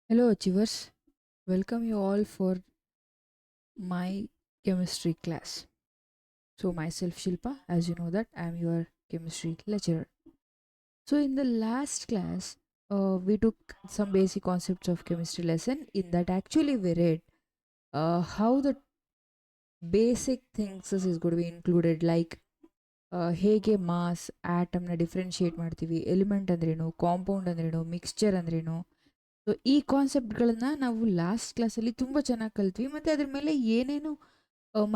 Hello, achievers. Welcome you all for my chemistry class. So, myself Shilpa, as you know that I am your chemistry lecturer. So, in the last class, we took some basic concepts of chemistry lesson. In that, actually, we read how the basic things is going to be included, like ಹೇಗೆ mass ಆಟಮ್ನ differentiate ಮಾಡ್ತೀವಿ, element ಅಂದ್ರೇನು, compound ಅಂದ್ರೇನು, mixture ಅಂದ್ರೇನು. So ಈ ಕಾನ್ಸೆಪ್ಟ್ಗಳನ್ನ ನಾವು last ಕ್ಲಾಸಲ್ಲಿ ತುಂಬ ಚೆನ್ನಾಗಿ ಕಲ್ತ್ವಿ. ಮತ್ತು ಅದ್ರ ಮೇಲೆ ಏನೇನು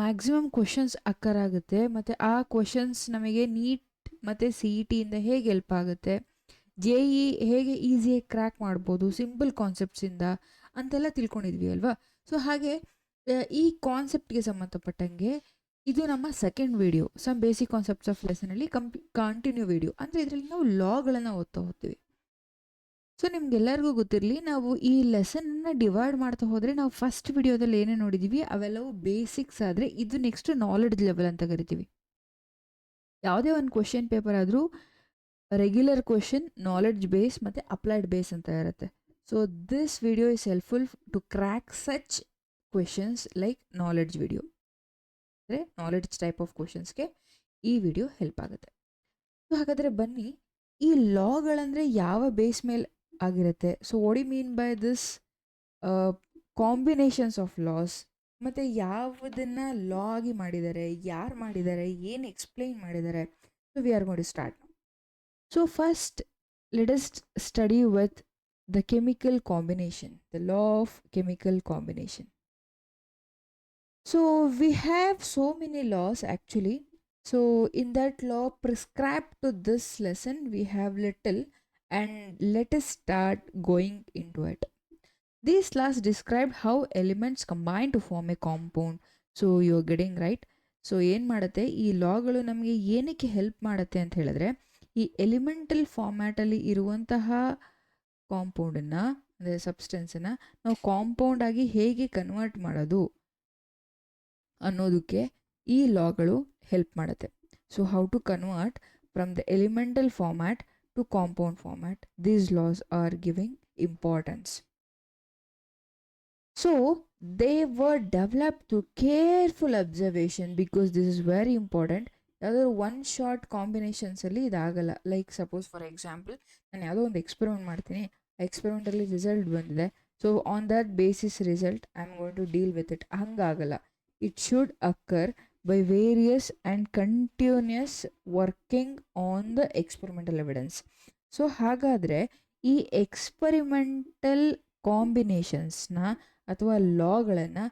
ಮ್ಯಾಕ್ಸಿಮಮ್ ಕ್ವಶನ್ಸ್ ಅಕ್ಕರಾಗುತ್ತೆ, ಮತ್ತು ಆ ಕ್ವಶನ್ಸ್ ನಮಗೆ ನೀಟ್ ಮತ್ತು ಸಿ ಇ ಟಿಯಿಂದ ಹೇಗೆ ಹೆಲ್ಪ್ ಆಗುತ್ತೆ, ಜೆ ಇ ಹೇಗೆ ಈಸಿಯಾಗಿ ಕ್ರ್ಯಾಕ್ ಮಾಡ್ಬೋದು ಸಿಂಪಲ್ ಕಾನ್ಸೆಪ್ಟ್ಸಿಂದ ಅಂತೆಲ್ಲ ತಿಳ್ಕೊಂಡಿದ್ವಿ ಅಲ್ವಾ. ಸೊ ಹಾಗೆ ಈ ಕಾನ್ಸೆಪ್ಟ್ಗೆ ಸಂಬಂಧಪಟ್ಟಂಗೆ ಇದು ನಮ್ಮ second video, some basic concepts of ಲೆಸನಲ್ಲಿ ಕಂಟಿನ್ಯೂ ವಿಡಿಯೋ. ಅಂದರೆ ಇದರಲ್ಲಿ ನಾವು ಲಾಗಳನ್ನು ಓದ್ತಾ ಹೋಗ್ತೀವಿ. ಸೊ ನಿಮ್ಗೆಲ್ಲರಿಗೂ ಗೊತ್ತಿರಲಿ, ನಾವು ಈ ಲೆಸನ್ನ ಡಿವೈಡ್ ಮಾಡ್ತಾ ಹೋದರೆ ನಾವು ಫಸ್ಟ್ ವಿಡಿಯೋದಲ್ಲಿ ಏನೇ ನೋಡಿದ್ದೀವಿ ಅವೆಲ್ಲವೂ ಬೇಸಿಕ್ಸ್ ಆದರೆ ಇದು ನೆಕ್ಸ್ಟ್ ನಾಲೆಡ್ಜ್ ಲೆವೆಲ್ ಅಂತ ಕರಿತೀವಿ. ಯಾವುದೇ ಒಂದು ಕ್ವಶನ್ ಪೇಪರ್ ಆದರೂ ರೆಗ್ಯುಲರ್ ಕ್ವಶನ್, ನಾಲೆಡ್ಜ್ ಬೇಸ್ ಮತ್ತು ಅಪ್ಲೈಡ್ ಬೇಸ್ ಅಂತ ಇರುತ್ತೆ. So this video is helpful to crack such questions like knowledge video. ಅಂದರೆ ನಾಲೆಡ್ಜ್ ಟೈಪ್ ಆಫ್ ಕ್ವಶನ್ಸ್ಗೆ ಈ ವಿಡಿಯೋ ಹೆಲ್ಪ್ ಆಗುತ್ತೆ. ಸೊ ಹಾಗಾದರೆ ಬನ್ನಿ, ಈ ಲಾಗಳಂದರೆ ಯಾವ ಬೇಸ್ ಮೇಲೆ ಆಗಿರುತ್ತೆ. So what you mean by this combinations of laws, ಮತ್ತು ಯಾವುದನ್ನು ಲಾ ಆಗಿ ಮಾಡಿದ್ದಾರೆ, ಯಾರು ಮಾಡಿದ್ದಾರೆ, ಏನು ಎಕ್ಸ್ಪ್ಲೈನ್ ಮಾಡಿದ್ದಾರೆ. So we are going to start. So first let us study with the chemical combination, the law of chemical combination. So we have so many laws actually. So in that law prescribed to this lesson we have little, and let us start going into it. These laws describe how elements combine to form a compound. So you're getting right. So ಏನು ಮಾಡುತ್ತೆ ಈ ಲಾಗಳು ನಮಗೆ ಏನಕ್ಕೆ help ಮಾಡುತ್ತೆ ಅಂತ ಹೇಳಿದ್ರೆ, ಈ elemental ಫಾರ್ಮ್ಯಾಟಲ್ಲಿ ಇರುವಂತಹ ಕಾಂಪೌಂಡನ್ನು, ಅಂದರೆ ಸಬ್ಸ್ಟೆನ್ಸನ್ನು ನಾವು ಕಾಂಪೌಂಡ್ ಆಗಿ ಹೇಗೆ ಕನ್ವರ್ಟ್ ಮಾಡೋದು ಅನ್ನೋದಕ್ಕೆ ಈ ಲಾಗಳು ಹೆಲ್ಪ್ ಮಾಡುತ್ತೆ. So how to convert from the elemental format to compound format, these laws are giving importance. So they were developed through careful observation because this is very important. ಯಾವುದಾದ್ರು one short ಕಾಂಬಿನೇಷನ್ಸಲ್ಲಿ ಇದಾಗಲ್ಲ. Like suppose for example ನಾನು ಯಾವುದೋ ಒಂದು experiment ಮಾಡ್ತೀನಿ, ಎಕ್ಸ್ಪೆರಿಮೆಂಟಲ್ಲಿ result ಬಂದಿದೆ, so on that basis result I am going to deal with it, ಹಂಗಾಗಲ್ಲ. It should occur by various and continuous working on the experimental evidence. So ಹಾಗಾದರೆ ಈ experimental ಕಾಂಬಿನೇಷನ್ಸ್ನ ಅಥವಾ ಲಾಗಳನ್ನು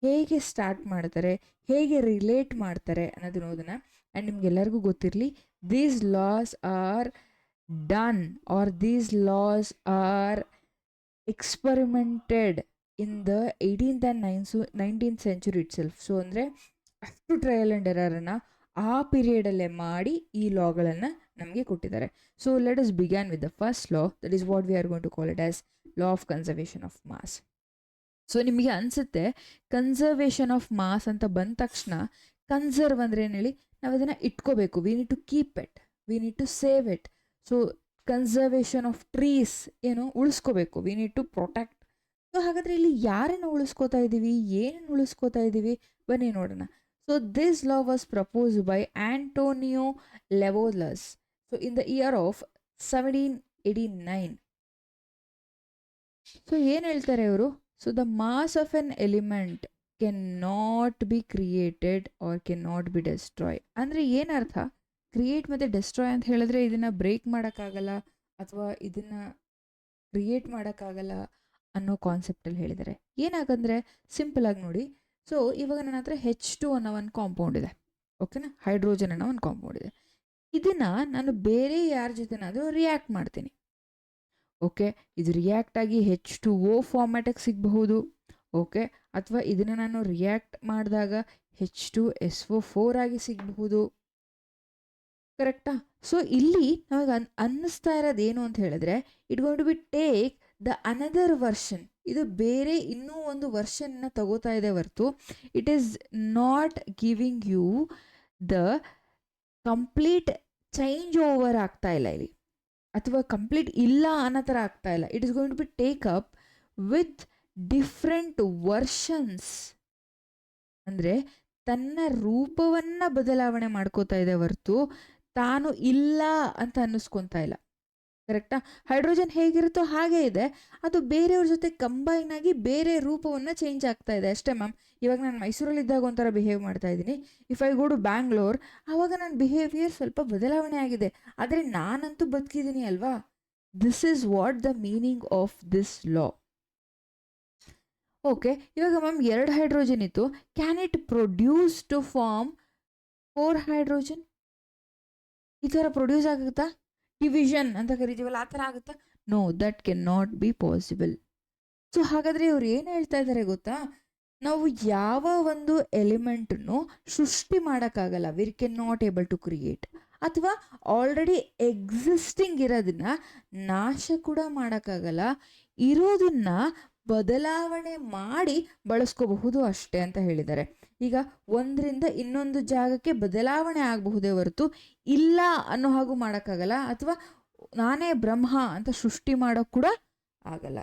ಹೇಗೆ ಸ್ಟಾರ್ಟ್ ಮಾಡ್ತಾರೆ, ಹೇಗೆ ರಿಲೇಟ್ ಮಾಡ್ತಾರೆ ಅನ್ನೋದು ನೋಡೋಣ. ಆ್ಯಂಡ್ ನಿಮ್ಗೆಲ್ಲರಿಗೂ ಗೊತ್ತಿರಲಿ, these laws are done or these laws are experimented in the 18th and 19th century itself. So ಅಂದರೆ ಅಷ್ಟು ಟ್ರಯಲ್ ಆ್ಯಂಡ್ ಎರರನ್ನು ಆ ಪೀರಿಯಡಲ್ಲೇ ಮಾಡಿ ಈ ಲಾಗಳನ್ನು ನಮಗೆ ಕೊಟ್ಟಿದ್ದಾರೆ. So let us begin with the first law, that is what we are going to call it as law of conservation of mass. So ನಿಮಗೆ ಅನಿಸುತ್ತೆ ಕನ್ಸರ್ವೇಷನ್ ಆಫ್ ಮಾಸ್ ಅಂತ ಬಂದ ತಕ್ಷಣ ಕನ್ಸರ್ವ್ ಅಂದರೆ ಏನು ಹೇಳಿ, ನಾವು ಅದನ್ನು ಇಟ್ಕೋಬೇಕು, we need to keep it, we need to save it. So conservation of trees ಏನು ಉಳಿಸ್ಕೋಬೇಕು, we need to protect. So ಹಾಗಾದರೆ ಇಲ್ಲಿ ಯಾರನ್ನು ಉಳಿಸ್ಕೋತಾ ಇದ್ದೀವಿ, ಏನನ್ನು ಉಳಿಸ್ಕೋತಾ ಇದ್ದೀವಿ, ಬನ್ನಿ ನೋಡೋಣ. So this law was proposed by Antonio Lavoisier. So in the year of 1789. So ಏನು ಹೇಳ್ತಾರೆ ಇವರು, so the mass of an element can not be created or can not be destroy. ಅಂದರೆ ಏನರ್ಥ, ಕ್ರಿಯೇಟ್ ಮತ್ತು ಡೆಸ್ಟ್ರಾಯ್ ಅಂತ ಹೇಳಿದ್ರೆ ಇದನ್ನು break ಮಾಡೋಕ್ಕಾಗಲ್ಲ ಅಥವಾ ಇದನ್ನು ಕ್ರಿಯೇಟ್ ಮಾಡೋಕ್ಕಾಗಲ್ಲ ಅನ್ನೋ ಕಾನ್ಸೆಪ್ಟಲ್ಲಿ ಹೇಳಿದ್ದಾರೆ. ಏನಾಗಂದರೆ ಸಿಂಪಲಾಗಿ ನೋಡಿ, ಸೊ ಇವಾಗ ನನ್ನ ಹತ್ರ H2 ಅನ್ನೋ ಒಂದು ಕಾಂಪೌಂಡ್ ಇದೆ, ಓಕೆನಾ, ಹೈಡ್ರೋಜನ್ ಅನ್ನೋ ಒಂದು ಕಾಂಪೌಂಡ್ ಇದೆ. ಇದನ್ನು ನಾನು ಬೇರೆ ಯಾರ ಜೊತೆನಾದರೂ ರಿಯಾಕ್ಟ್ ಮಾಡ್ತೀನಿ, ಓಕೆ, ಇದು ರಿಯಾಕ್ಟ್ ಆಗಿ H2O ಫಾರ್ಮ್ಯಾಟಿಗೆ ಸಿಗಬಹುದು, ಓಕೆ, ಅಥವಾ ಇದನ್ನು ನಾನು ರಿಯಾಕ್ಟ್ ಮಾಡಿದಾಗ H2SO4 ಆಗಿ ಸಿಗಬಹುದು, ಕರೆಕ್ಟಾ. ಸೊ ಇಲ್ಲಿ ನಮಗೆ ಅನ್ನಿಸ್ತಾ ಇರೋದು ಏನು ಅಂತ ಹೇಳಿದ್ರೆ, it going to be take the another version, ಇದು ಬೇರೆ ಇನ್ನೂ ಒಂದು ವರ್ಷನ್ನ ತಗೋತಾ ಇದೆ ಹೊರತು it is not giving you the complete change over ಆಗ್ತಾ ಇಲ್ಲ ಇಲ್ಲಿ, ಅಥವಾ ಕಂಪ್ಲೀಟ್ ಇಲ್ಲ ಅನ್ನೋ ಥರ ಆಗ್ತಾ ಇಲ್ಲ. It is going to be take up with different versions. ಅಂದರೆ ತನ್ನ ರೂಪವನ್ನು ಬದಲಾವಣೆ ಮಾಡ್ಕೋತಾ ಇದೆ ಹೊರತು ತಾನು ಇಲ್ಲ ಅಂತ ಅನ್ನಿಸ್ಕೊತಾ ಇಲ್ಲ. ಕರೆಕ್ಟಾ? ಹೈಡ್ರೋಜನ್ ಹೇಗಿರುತ್ತೋ ಹಾಗೇ ಇದೆ, ಅದು ಬೇರೆಯವ್ರ ಜೊತೆ ಕಂಬೈನ್ ಆಗಿ ಬೇರೆ ರೂಪವನ್ನು ಚೇಂಜ್ ಆಗ್ತಾ ಇದೆ ಅಷ್ಟೇ ಮ್ಯಾಮ್. ಇವಾಗ ನಾನು ಮೈಸೂರಲ್ಲಿದ್ದಾಗ ಒಂಥರ ಬಿಹೇವ್ ಮಾಡ್ತಾ ಇದ್ದೀನಿ, if I go to Bangalore ಆವಾಗ ನನ್ನ ಬಿಹೇವಿಯರ್ ಸ್ವಲ್ಪ ಬದಲಾವಣೆ ಆಗಿದೆ, ಆದರೆ ನಾನಂತೂ ಬದುಕಿದ್ದೀನಿ ಅಲ್ವಾ. This is what the meaning of this law. Okay, ಇವಾಗ ಮ್ಯಾಮ್ 2 ಹೈಡ್ರೋಜನ್ ಇತ್ತು, can it produce to form 4 hydrogen? ಈ ಥರ ಪ್ರೊಡ್ಯೂಸ್ ಆಗುತ್ತಾ? ಡಿವಿಷನ್ ಅಂತ ಕರಿತೀವಲ್ಲ, ಆ ಥರ ಆಗುತ್ತಾ? No, that can not be possible. So ಹಾಗಾದರೆ ಇವ್ರು ಏನು ಹೇಳ್ತಾ ಇದ್ದಾರೆ ಗೊತ್ತಾ? ನಾವು ಯಾವ ಒಂದು ಎಲಿಮೆಂಟನ್ನು ಸೃಷ್ಟಿ ಮಾಡೋಕ್ಕಾಗಲ್ಲ, we can not able to create, ಅಥವಾ ಆಲ್ರೆಡಿ ಎಕ್ಸಿಸ್ಟಿಂಗ್ ಇರೋದನ್ನ ನಾಶ ಕೂಡ ಮಾಡೋಕ್ಕಾಗಲ್ಲ, ಇರೋದನ್ನ ಬದಲಾವಣೆ ಮಾಡಿ ಬಳಸ್ಕೋಬಹುದು ಅಷ್ಟೇ ಅಂತ ಹೇಳಿದ್ದಾರೆ. ಈಗ ಒಂದರಿಂದ ಇನ್ನೊಂದು ಜಾಗಕ್ಕೆ ಬದಲಾವಣೆ ಆಗಬಹುದೇ ಹೊರತು ಇಲ್ಲ ಅನ್ನೋ ಹಾಗೂ ಮಾಡೋಕ್ಕಾಗಲ್ಲ, ಅಥವಾ ನಾನೇ ಬ್ರಹ್ಮ ಅಂತ ಸೃಷ್ಟಿ ಮಾಡೋಕ್ಕೆ ಕೂಡ ಆಗಲ್ಲ.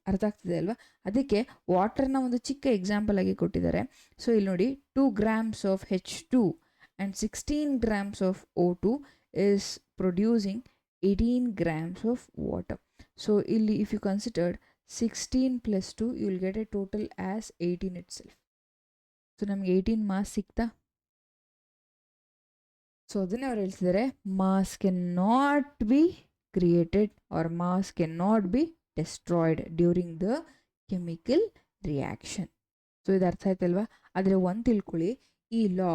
ಅರ್ಥ ಆಗ್ತಿದೆ ಅಲ್ವಾ? ಅದಕ್ಕೆ ವಾಟರ್ನ ಒಂದು ಚಿಕ್ಕ ಎಕ್ಸಾಂಪಲ್ ಆಗಿ ಕೊಟ್ಟಿದ್ದಾರೆ. ಸೊ ಇಲ್ಲಿ ನೋಡಿ, 2 grams of H2 and 16 grams of O2 is producing 18 grams of water. So ಇಲ್ಲಿ if you considered 16 plus 2, you will get a total as 18 itself. So ನಮಗೆ 18 ಮಾಸ್ ಸಿಕ್ತಾ? ಸೊ ಅದನ್ನೇ ಅವ್ರು ಹೇಳ್ತಿದ್ದಾರೆ, mass can not be created or mass can not be destroyed during the chemical reaction. So ಇದು ಅರ್ಥ ಆಯ್ತಲ್ವಾ? ಆದರೆ ಒಂದು ತಿಳ್ಕೊಳ್ಳಿ, ಈ ಲಾ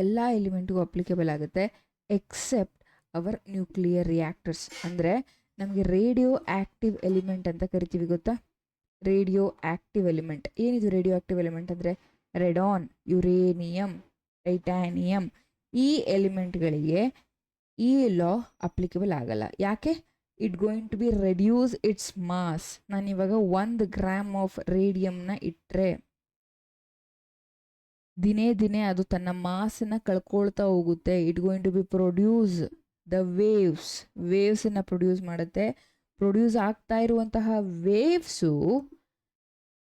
ಎಲ್ಲ ಎಲಿಮೆಂಟ್ಗೂ ಅಪ್ಲಿಕೇಬಲ್ ಆಗುತ್ತೆ ಎಕ್ಸೆಪ್ಟ್ ಅವರ್ ನ್ಯೂಕ್ಲಿಯರ್ ರಿಯಾಕ್ಟರ್ಸ್. ಅಂದರೆ ನಮಗೆ ರೇಡಿಯೋ ಆ್ಯಕ್ಟಿವ್ ಎಲಿಮೆಂಟ್ ಅಂತ ಕರಿತೀವಿ, ಗೊತ್ತಾ? ರೇಡಿಯೋ ಆ್ಯಕ್ಟಿವ್ ಎಲಿಮೆಂಟ್ ಏನಿದು? ರೇಡಿಯೋ ಆ್ಯಕ್ಟಿವ್ ಎಲಿಮೆಂಟ್ ಅಂದರೆ ರೆಡಾನ್, ಯುರೇನಿಯಂ, ಟೈಟಾನಿಯಂ, ಈ ಎಲಿಮೆಂಟ್ಗಳಿಗೆ ಈ ಲಾ ಅಪ್ಲಿಕೇಬಲ್ ಆಗಲ್ಲ. ಯಾಕೆ? It going to be reduce its mass. ನಾನಿವಾಗ 1 ಗ್ರಾಮ್ ಆಫ್ ರೇಡಿಯಂನ ಇಟ್ಟರೆ ದಿನೇ ದಿನೇ ಅದು ತನ್ನ ಮಾಸನ್ನು ಕಳ್ಕೊಳ್ತಾ ಹೋಗುತ್ತೆ. It going to be produce the ವೇವ್ಸನ್ನು ಪ್ರೊಡ್ಯೂಸ್ ಮಾಡುತ್ತೆ. ಪ್ರೊಡ್ಯೂಸ್ ಆಗ್ತಾ ಇರುವಂತಹ ವೇವ್ಸು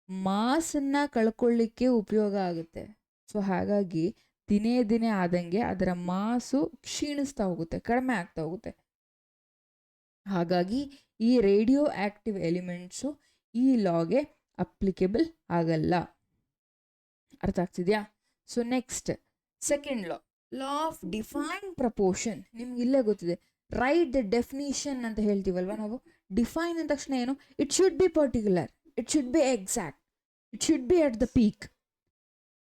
ಮಾಸನ್ನು ಕಳ್ಕೊಳ್ಳಿಕ್ಕೆ ಉಪಯೋಗ ಆಗುತ್ತೆ. ಸೊ ಹಾಗಾಗಿ ದಿನೇ ದಿನೇ ಆದಂಗೆ ಅದರ ಮಾಸು ಕ್ಷೀಣಿಸ್ತಾ ಹೋಗುತ್ತೆ, ಕಡಿಮೆ ಆಗ್ತಾ ಹೋಗುತ್ತೆ. ಹಾಗಾಗಿ ಈ ರೇಡಿಯೋ ಆ್ಯಕ್ಟಿವ್ ಎಲಿಮೆಂಟ್ಸು ಈ ಲಾಗೆ ಅಪ್ಲಿಕೇಬಲ್ ಆಗಲ್ಲ. ಅರ್ಥ ಆಗ್ತಿದೆಯಾ? So next second law, law of define proportion. ನಿಮ್ಗೆ ಇಲ್ಲೇ ಗೊತ್ತಿದೆ, ರೈಟ್ ದ ಡೆಫಿನಿಷನ್ ಅಂತ ಹೇಳ್ತೀವಲ್ವ ನಾವು. ಡಿಫೈನ್ ಅಂದ ತಕ್ಷಣ ಏನು? It should be particular, it should be exact, it should be at the peak.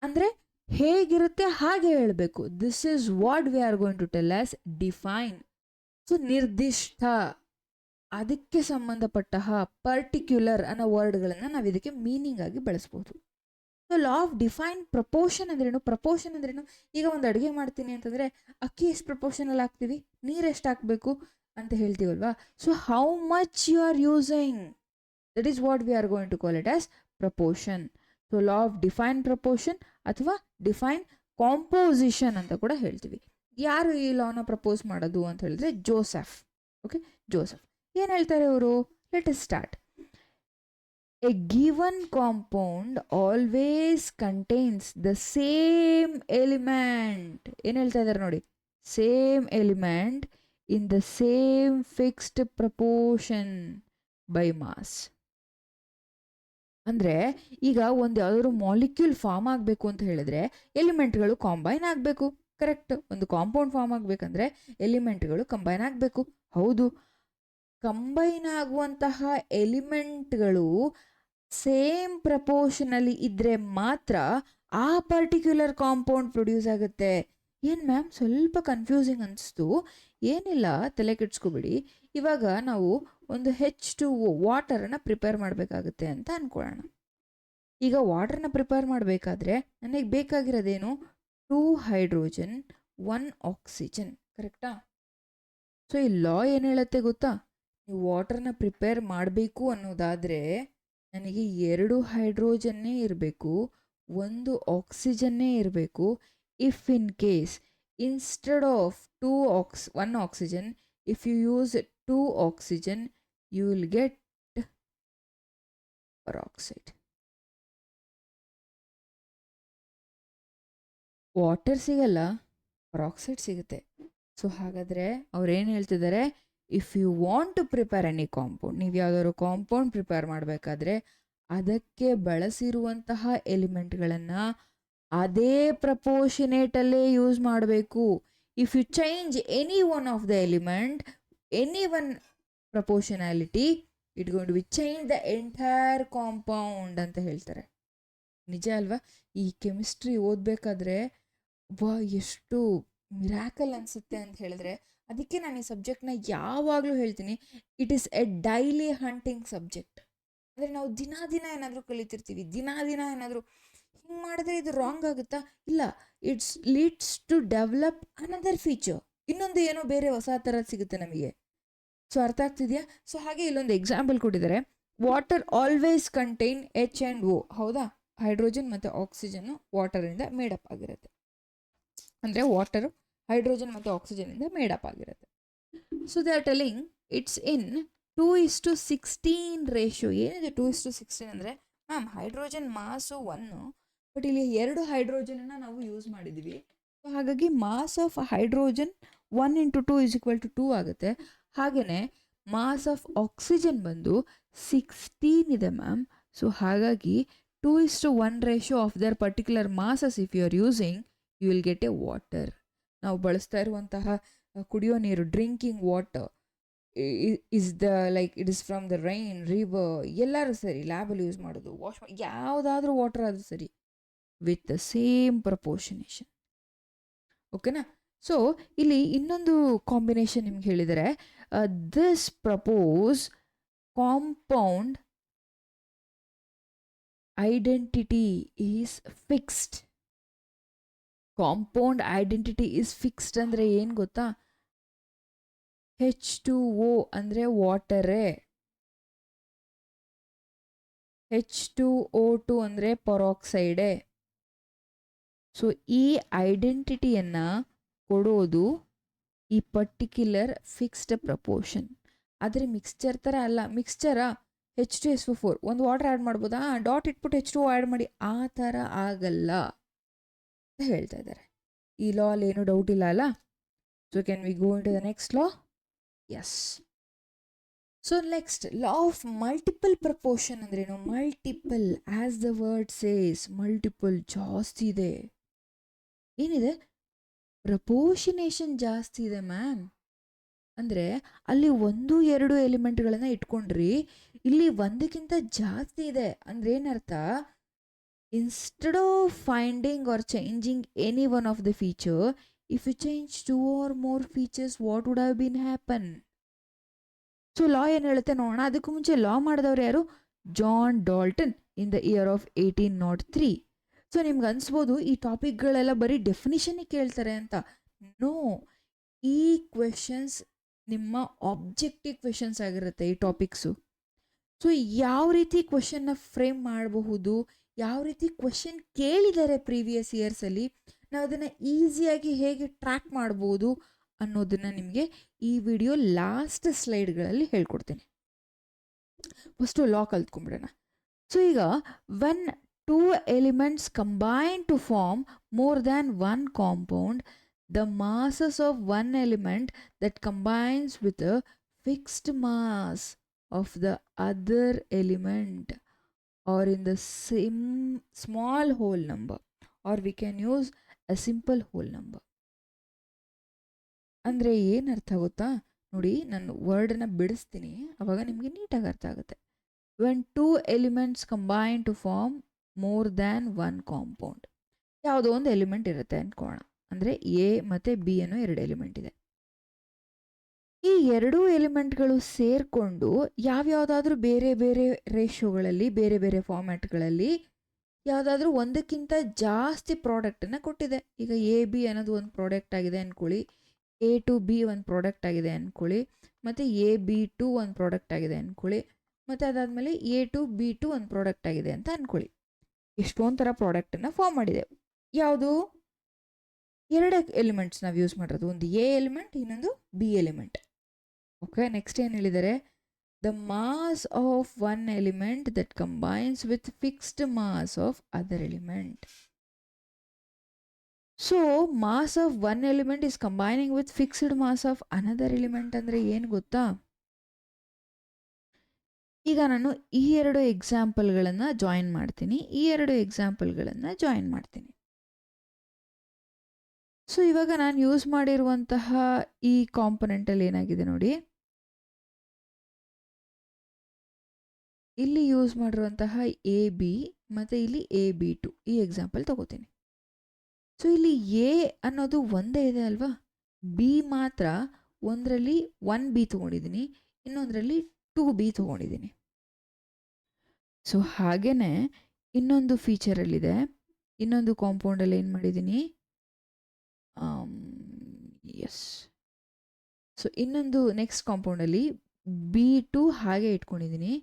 ಅಂದರೆ ಹೇಗಿರುತ್ತೆ ಹಾಗೆ ಹೇಳಬೇಕು. This is what we are going to tell as define. So ನಿರ್ದಿಷ್ಟ, ಅದಕ್ಕೆ ಸಂಬಂಧಪಟ್ಟ ಪರ್ಟಿಕ್ಯುಲರ್ ಅನ್ನೋ ವರ್ಡ್ಗಳನ್ನು ನಾವು ಇದಕ್ಕೆ ಮೀನಿಂಗ್ ಆಗಿ ಬಳಸ್ಬೋದು. So law of define proportion ಅಂದ್ರೇನು? ಪ್ರಪೋರ್ಷನ್ ಅಂದ್ರೇನು? ಈಗ ಒಂದು ಅಡುಗೆ ಮಾಡ್ತೀನಿ ಅಂತಂದರೆ ಅಕ್ಕಿ ಎಷ್ಟು ಪ್ರಪೋರ್ಷನಲ್ಲಿ ಹಾಕ್ತೀವಿ, ನೀರು ಎಷ್ಟು ಹಾಕಬೇಕು ಅಂತ ಹೇಳ್ತೀವಲ್ವಾ. So how much you are using, that is what we are going to call it as proportion. So law of define proportion ಅಥವಾ ಡಿಫೈನ್ ಕಾಂಪೋಸಿಷನ್ ಅಂತ ಕೂಡ ಹೇಳ್ತೀವಿ. ಯಾರು ಈ ಲಾನ ಪ್ರಪೋಸ್ ಮಾಡೋದು ಅಂತ ಹೇಳಿದ್ರೆ ಜೋಸೆಫ್. ಓಕೆ, ಜೋಸೆಫ್ ಏನು ಹೇಳ್ತಾರೆ ಅವರು? Let us start. A given compound always contains the same element. ಏನು ಹೇಳ್ತಾ ಇದ್ದಾರೆ ನೋಡಿ? Same element in the same fixed proportion by mass. ಅಂದರೆ ಈಗ ಒಂದು ಯಾವುದಾದ್ರು ಮಾಲಿಕ್ಯೂಲ್ ಫಾರ್ಮ್ ಆಗಬೇಕು ಅಂತ ಹೇಳಿದ್ರೆ ಎಲಿಮೆಂಟ್ಗಳು ಕಾಂಬೈನ್ ಆಗಬೇಕು. ಕರೆಕ್ಟ್. ಒಂದು ಕಾಂಪೌಂಡ್ ಫಾರ್ಮ್ ಆಗಬೇಕಂದ್ರೆ ಎಲಿಮೆಂಟ್ಗಳು ಕಂಬೈನ್ ಆಗಬೇಕು. ಹೌದು, ಕಂಬೈನ್ ಆಗುವಂತಹ ಎಲಿಮೆಂಟ್ಗಳು ಸೇಮ್ ಪ್ರಪೋರ್ಷನಲ್ಲಿ ಇದ್ದರೆ ಮಾತ್ರ ಆ ಪರ್ಟಿಕ್ಯುಲರ್ ಕಾಂಪೌಂಡ್ ಪ್ರೊಡ್ಯೂಸ್ ಆಗುತ್ತೆ. ಏನು ಮ್ಯಾಮ್ ಸ್ವಲ್ಪ ಕನ್ಫ್ಯೂಸಿಂಗ್ ಅನಿಸ್ತು. ಏನಿಲ್ಲ, ತಲೆ ಕೆಡ್ಸ್ಕೊಬೇಡಿ. ಇವಾಗ ನಾವು ಒಂದು H2O ವಾಟರನ್ನು ಪ್ರಿಪೇರ್ ಮಾಡಬೇಕಾಗುತ್ತೆ ಅಂತ ಅಂದ್ಕೊಳ್ಳೋಣ. ಈಗ ವಾಟರ್ನ ಪ್ರಿಪೇರ್ ಮಾಡಬೇಕಾದ್ರೆ ನನಗೆ ಬೇಕಾಗಿರೋದೇನು? 2 ಹೈಡ್ರೋಜನ್ 1 ಆಕ್ಸಿಜನ್. ಕರೆಕ್ಟಾ? ಸೊ ಈ ಲಾ ಏನು ಹೇಳುತ್ತೆ ಗೊತ್ತಾ? ನೀವು ವಾಟರ್ನ ಪ್ರಿಪೇರ್ ಮಾಡಬೇಕು ಅನ್ನೋದಾದರೆ ನನಗೆ 2 ಹೈಡ್ರೋಜನ್ನೇ ಇರಬೇಕು, 1 ಆಕ್ಸಿಜನ್ನೇ ಇರಬೇಕು. If in case instead of 1 oxygen, if you use 2 oxygen, you will get peroxide. Water ಸಿಗಲ್ಲ, ಪರಾಕ್ಸೈಡ್ ಸಿಗುತ್ತೆ. ಸೊ ಹಾಗಾದರೆ ಅವ್ರೇನು ಹೇಳ್ತಿದ್ದಾರೆ, if you want to prepare any compound, ನೀವು ಯಾವುದಾದ್ರು ಕಾಂಪೌಂಡ್ ಪ್ರಿಪೇರ್ ಮಾಡಬೇಕಾದ್ರೆ ಅದಕ್ಕೆ ಬಳಸಿರುವಂತಹ ಎಲಿಮೆಂಟ್ಗಳನ್ನು ಅದೇ ಪ್ರಪೋರ್ಷನೇಟಲ್ಲೇ ಯೂಸ್ ಮಾಡಬೇಕು. If you change any one of the element, any one proportionality, it going to be change the entire compound ಅಂತ ಹೇಳ್ತಾರೆ. ನಿಜ ಅಲ್ವಾ? ಈ ಕೆಮಿಸ್ಟ್ರಿ ಓದಬೇಕಾದ್ರೆ ವಾ ಎಷ್ಟು ಮಿರಾಕಲ್ ಅನಿಸುತ್ತೆ ಅಂತ ಹೇಳಿದ್ರೆ, ಅದಕ್ಕೆ ನಾನು ಈ ಸಬ್ಜೆಕ್ಟ್ನ ಯಾವಾಗಲೂ ಹೇಳ್ತೀನಿ, it is A daily hunting subject. ಅಂದರೆ ನಾವು ದಿನ ಏನಾದರೂ ಕಲಿತಿರ್ತೀವಿ, ದಿನ ಏನಾದರೂ ಹಿಂಗೆ ಮಾಡಿದ್ರೆ ಇದು ರಾಂಗ್ ಆಗುತ್ತಾ? ಇಲ್ಲ, it's leads to develop another feature. ಇನ್ನೊಂದು ಏನೋ ಬೇರೆ ಹೊಸ ಥರದ್ದು ಸಿಗುತ್ತೆ ನಮಗೆ. ಸೊ ಅರ್ಥ ಆಗ್ತಿದೆಯಾ? ಸೊ ಹಾಗೆ ಇಲ್ಲೊಂದು ಎಕ್ಸಾಂಪಲ್ ಕೊಟ್ಟಿದ್ದಾರೆ, water always contain H and O. ಹೌದಾ? ಹೈಡ್ರೋಜನ್ ಮತ್ತು ಆಕ್ಸಿಜನ್ನು ವಾಟರಿಂದ ಮೇಡಪ್ ಆಗಿರುತ್ತೆ. ಅಂದರೆ ವಾಟರು ಹೈಡ್ರೋಜನ್ ಮತ್ತು ಆಕ್ಸಿಜನಿಂದ ಮೇಡಪ್ ಆಗಿರುತ್ತೆ. So they are telling it's in 2:16 ratio. ಏನಿದೆ 2:16 ಅಂದರೆ? ಮ್ಯಾಮ್ ಹೈಡ್ರೋಜನ್ ಮಾಸು 1, ಬಟ್ ಇಲ್ಲಿ 2 ಹೈಡ್ರೋಜನನ್ನು ನಾವು ಯೂಸ್ ಮಾಡಿದ್ದೀವಿ. ಸೊ ಹಾಗಾಗಿ ಮಾಸ್ ಆಫ್ ಹೈಡ್ರೋಜನ್ 1 × 2 = 2 ಆಗುತ್ತೆ. ಹಾಗೆಯೇ ಮಾಸ್ ಆಫ್ ಆಕ್ಸಿಜನ್ ಬಂದು 16 ಇದೆ ಮ್ಯಾಮ್. ಸೊ ಹಾಗಾಗಿ 2:1 ratio of their particular masses if you are using, you will get a water. ನಾವು ಬಳಸ್ತಾ ಇರುವಂತಹ ಕುಡಿಯೋ ನೀರು, drinking water is the like it is from the rain, river, ಎಲ್ಲರೂ ಸರಿ, ಲ್ಯಾಬಲ್ಲಿ ಯೂಸ್ ಮಾಡೋದು, ವಾಶ್ ಯಾವುದಾದ್ರೂ ವಾಟರ್ ಆದರೂ ಸರಿ, ವಿತ್ ದ ಸೇಮ್ ಪ್ರಪೋರ್ಷನೇಷನ್. ಓಕೆನಾ? ಸೊ ಇಲ್ಲಿ ಇನ್ನೊಂದು ಕಾಂಬಿನೇಷನ್ ನಿಮ್ಗೆ ಹೇಳಿದರೆ, this propose compound identity is fixed. Compound identity is fixed ಅಂದರೆ ಏನು ಗೊತ್ತಾ? H2O ಅಂದರೆ ವಾಟರೇ, H2O2 ಅಂದರೆ ಪರಾಕ್ಸೈಡೇ. ಸೊ ಈ ಐಡೆಂಟಿಟಿಯನ್ನು ಕೊಡೋದು ಈ ಪರ್ಟಿಕ್ಯುಲರ್ ಫಿಕ್ಸ್ಡ್ ಪ್ರಪೋರ್ಷನ್. ಆದರೆ ಮಿಕ್ಸ್ಚರ್ ಥರ ಅಲ್ಲ. ಮಿಕ್ಸ್ಚರಾ H2SO4 ಒಂದು ವಾಟರ್ ಆ್ಯಡ್ ಮಾಡ್ಬೋದಾ? ಡಾಟ್ ಇಟ್ಬಿಟ್ಟು H2O ಆ್ಯಡ್ ಮಾಡಿ, ಆ ಥರ ಆಗಲ್ಲ ಅಂತ ಹೇಳ್ತಾ ಇದ್ದಾರೆ. ಈ ಲಾ ಅಲ್ಲಿ ಏನೂ ಡೌಟ್ ಇಲ್ಲ ಅಲ್ಲ? So can we go into the next law? Yes. So next law of multiple proportion ಅಂದ್ರೇನು? Multiple, as the word says, multiple ಜಾಸ್ತಿ ಇದೆ. ಏನಿದೆ? ಪ್ರಪೋರ್ಷನೇಷನ್ ಜಾಸ್ತಿ ಇದೆ ಮ್ಯಾಮ್. ಅಂದರೆ ಅಲ್ಲಿ 1-2 ಎಲಿಮೆಂಟ್ಗಳನ್ನು ಇಟ್ಕೊಂಡ್ರಿ, ಇಲ್ಲಿ ಒಂದಕ್ಕಿಂತ ಜಾಸ್ತಿ ಇದೆ. ಅಂದರೆ ಏನರ್ಥ? Instead of finding or changing any one of the feature, if you change 2 or more features, what would have been happen? So law ಏನು ಹೇಳುತ್ತೆ ನೋಡೋಣ. ಅದಕ್ಕೂ ಮುಂಚೆ ಲಾ ಮಾಡಿದವರು ಯಾರು? John Dalton in the year of 1803. So ನಿಮ್ಗೆ ಅನಿಸ್ಬೋದು ಈ ಟಾಪಿಕ್ಗಳೆಲ್ಲ ಬರೀ ಡೆಫಿನಿಷನ್ನಿಗೆ ಕೇಳ್ತಾರೆ ಅಂತ. ನೋ, ಈ ಕ್ವೆಶನ್ಸ್ ನಿಮ್ಮ ಆಬ್ಜೆಕ್ಟಿವ್ ಕ್ವೆಶನ್ಸ್ ಆಗಿರುತ್ತೆ ಈ ಟಾಪಿಕ್ಸು. ಸೊ ಯಾವ ರೀತಿ ಕ್ವೆಶನ್ನ ಫ್ರೇಮ್ ಮಾಡಬಹುದು, ಯಾವ ರೀತಿ ಕ್ವೆಶನ್ ಕೇಳಿದ್ದಾರೆ ಪ್ರೀವಿಯಸ್ ಇಯರ್ಸಲ್ಲಿ, ನಾವು ಅದನ್ನು ಈಸಿಯಾಗಿ ಹೇಗೆ ಟ್ರ್ಯಾಕ್ ಮಾಡ್ಬೋದು ಅನ್ನೋದನ್ನು ನಿಮಗೆ ಈ ವಿಡಿಯೋ ಲಾಸ್ಟ್ ಸ್ಲೈಡ್ಗಳಲ್ಲಿ ಹೇಳ್ಕೊಡ್ತೀನಿ. ಫಸ್ಟು ಲಾ ಕಲ್ತ್ಕೊಂಡ್ಬಿಡೋಣ. ಸೊ ಈಗ when 2 elements combine to form more than one compound, the masses of one element that combines with a fixed mass of the other element or in the same small whole number, or we can use a simple whole number. ಅಂದರೆ ಏನು ಅರ್ಥ ಗೊತ್ತಾ? ನೋಡಿ, ನಾನು ವರ್ಡನ್ನು ಬಿಡಿಸ್ತೀನಿ, ಆವಾಗ ನಿಮಗೆ ನೀಟಾಗಿ ಅರ್ಥ ಆಗುತ್ತೆ. When 2 elements combine to form more than one compound, ಯಾವುದೋ ಒಂದು ಎಲಿಮೆಂಟ್ ಇರುತ್ತೆ ಅಂದ್ಕೋಣ. ಅಂದರೆ ಎ ಮತ್ತು ಬಿ ಅನ್ನೋ 2 ಎಲಿಮೆಂಟ್ ಇದೆ. ಈ 2 ಎಲಿಮೆಂಟ್ಗಳು ಸೇರಿಕೊಂಡು ಯಾವ್ಯಾವುದಾದ್ರೂ ಬೇರೆ ಬೇರೆ ರೇಷಿಯೋಗಳಲ್ಲಿ, ಬೇರೆ ಬೇರೆ ಫಾರ್ಮ್ಯಾಟ್ಗಳಲ್ಲಿ ಯಾವುದಾದ್ರೂ ಒಂದಕ್ಕಿಂತ ಜಾಸ್ತಿ ಪ್ರಾಡಕ್ಟನ್ನು ಕೊಟ್ಟಿದೆ. ಈಗ AB ಅನ್ನೋದು ಒಂದು ಪ್ರಾಡಕ್ಟ್ ಆಗಿದೆ ಅಂದ್ಕೊಳ್ಳಿ, A to B ಒಂದು ಪ್ರಾಡಕ್ಟ್ ಆಗಿದೆ ಅಂದ್ಕೊಳ್ಳಿ, ಮತ್ತು AB2 ಒಂದು ಪ್ರಾಡಕ್ಟ್ ಆಗಿದೆ ಅಂದ್ಕೊಳ್ಳಿ, ಮತ್ತು ಅದಾದಮೇಲೆ A to B2 ಒಂದು ಪ್ರಾಡಕ್ಟ್ ಆಗಿದೆ ಅಂತ ಅಂದ್ಕೊಳ್ಳಿ. ಎಷ್ಟೊಂದು ಥರ ಪ್ರಾಡಕ್ಟನ್ನು ಫಾರ್ಮ್ ಮಾಡಿದೆ. ಯಾವುದು? 2 ಎಲಿಮೆಂಟ್ಸ್ ನಾವು ಯೂಸ್ ಮಾಡಿರೋದು, ಒಂದು ಎ ಎಲಿಮೆಂಟ್, ಇನ್ನೊಂದು ಬಿ ಎಲಿಮೆಂಟ್. ಓಕೆ, ನೆಕ್ಸ್ಟ್ ಏನು ಹೇಳಿದ್ದಾರೆ? the mass of one element that combines with fixed mass of other element. So mass of one element is combining with fixed mass of another element ಅಂದರೆ ಏನು ಗೊತ್ತಾ? ಈಗ ನಾನು ಈ ಎರಡು ಎಕ್ಸಾಂಪಲ್ಗಳನ್ನು ಜಾಯಿನ್ ಮಾಡ್ತೀನಿ. ಸೊ ಇವಾಗ ನಾನು ಯೂಸ್ ಮಾಡಿರುವಂತಹ ಈ ಕಾಂಪೊನೆಂಟಲ್ಲಿ ಏನಾಗಿದೆ ನೋಡಿ, ಇಲ್ಲಿ ಯೂಸ್ ಮಾಡಿರುವಂತಹ ಎ ಬಿ ಮತ್ತು ಇಲ್ಲಿ AB2 ಈ ಎಕ್ಸಾಂಪಲ್ ತಗೋತೀನಿ. ಸೊ ಇಲ್ಲಿ ಎ ಅನ್ನೋದು ಒಂದೇ ಇದೆ ಅಲ್ವಾ, ಬಿ ಮಾತ್ರ ಒಂದರಲ್ಲಿ 1B ತೊಗೊಂಡಿದ್ದೀನಿ, ಇನ್ನೊಂದರಲ್ಲಿ 2B ತೊಗೊಂಡಿದ್ದೀನಿ. ಸೊ ಹಾಗೇ ಇನ್ನೊಂದು ಫೀಚರಲ್ಲಿದೆ, ಇನ್ನೊಂದು ಕಾಂಪೌಂಡಲ್ಲಿ ಏನು ಮಾಡಿದ್ದೀನಿ, ಎಸ್. ಸೊ ಇನ್ನೊಂದು ನೆಕ್ಸ್ಟ್ ಕಾಂಪೌಂಡಲ್ಲಿ B2 ಹಾಗೆ ಇಟ್ಕೊಂಡಿದ್ದೀನಿ.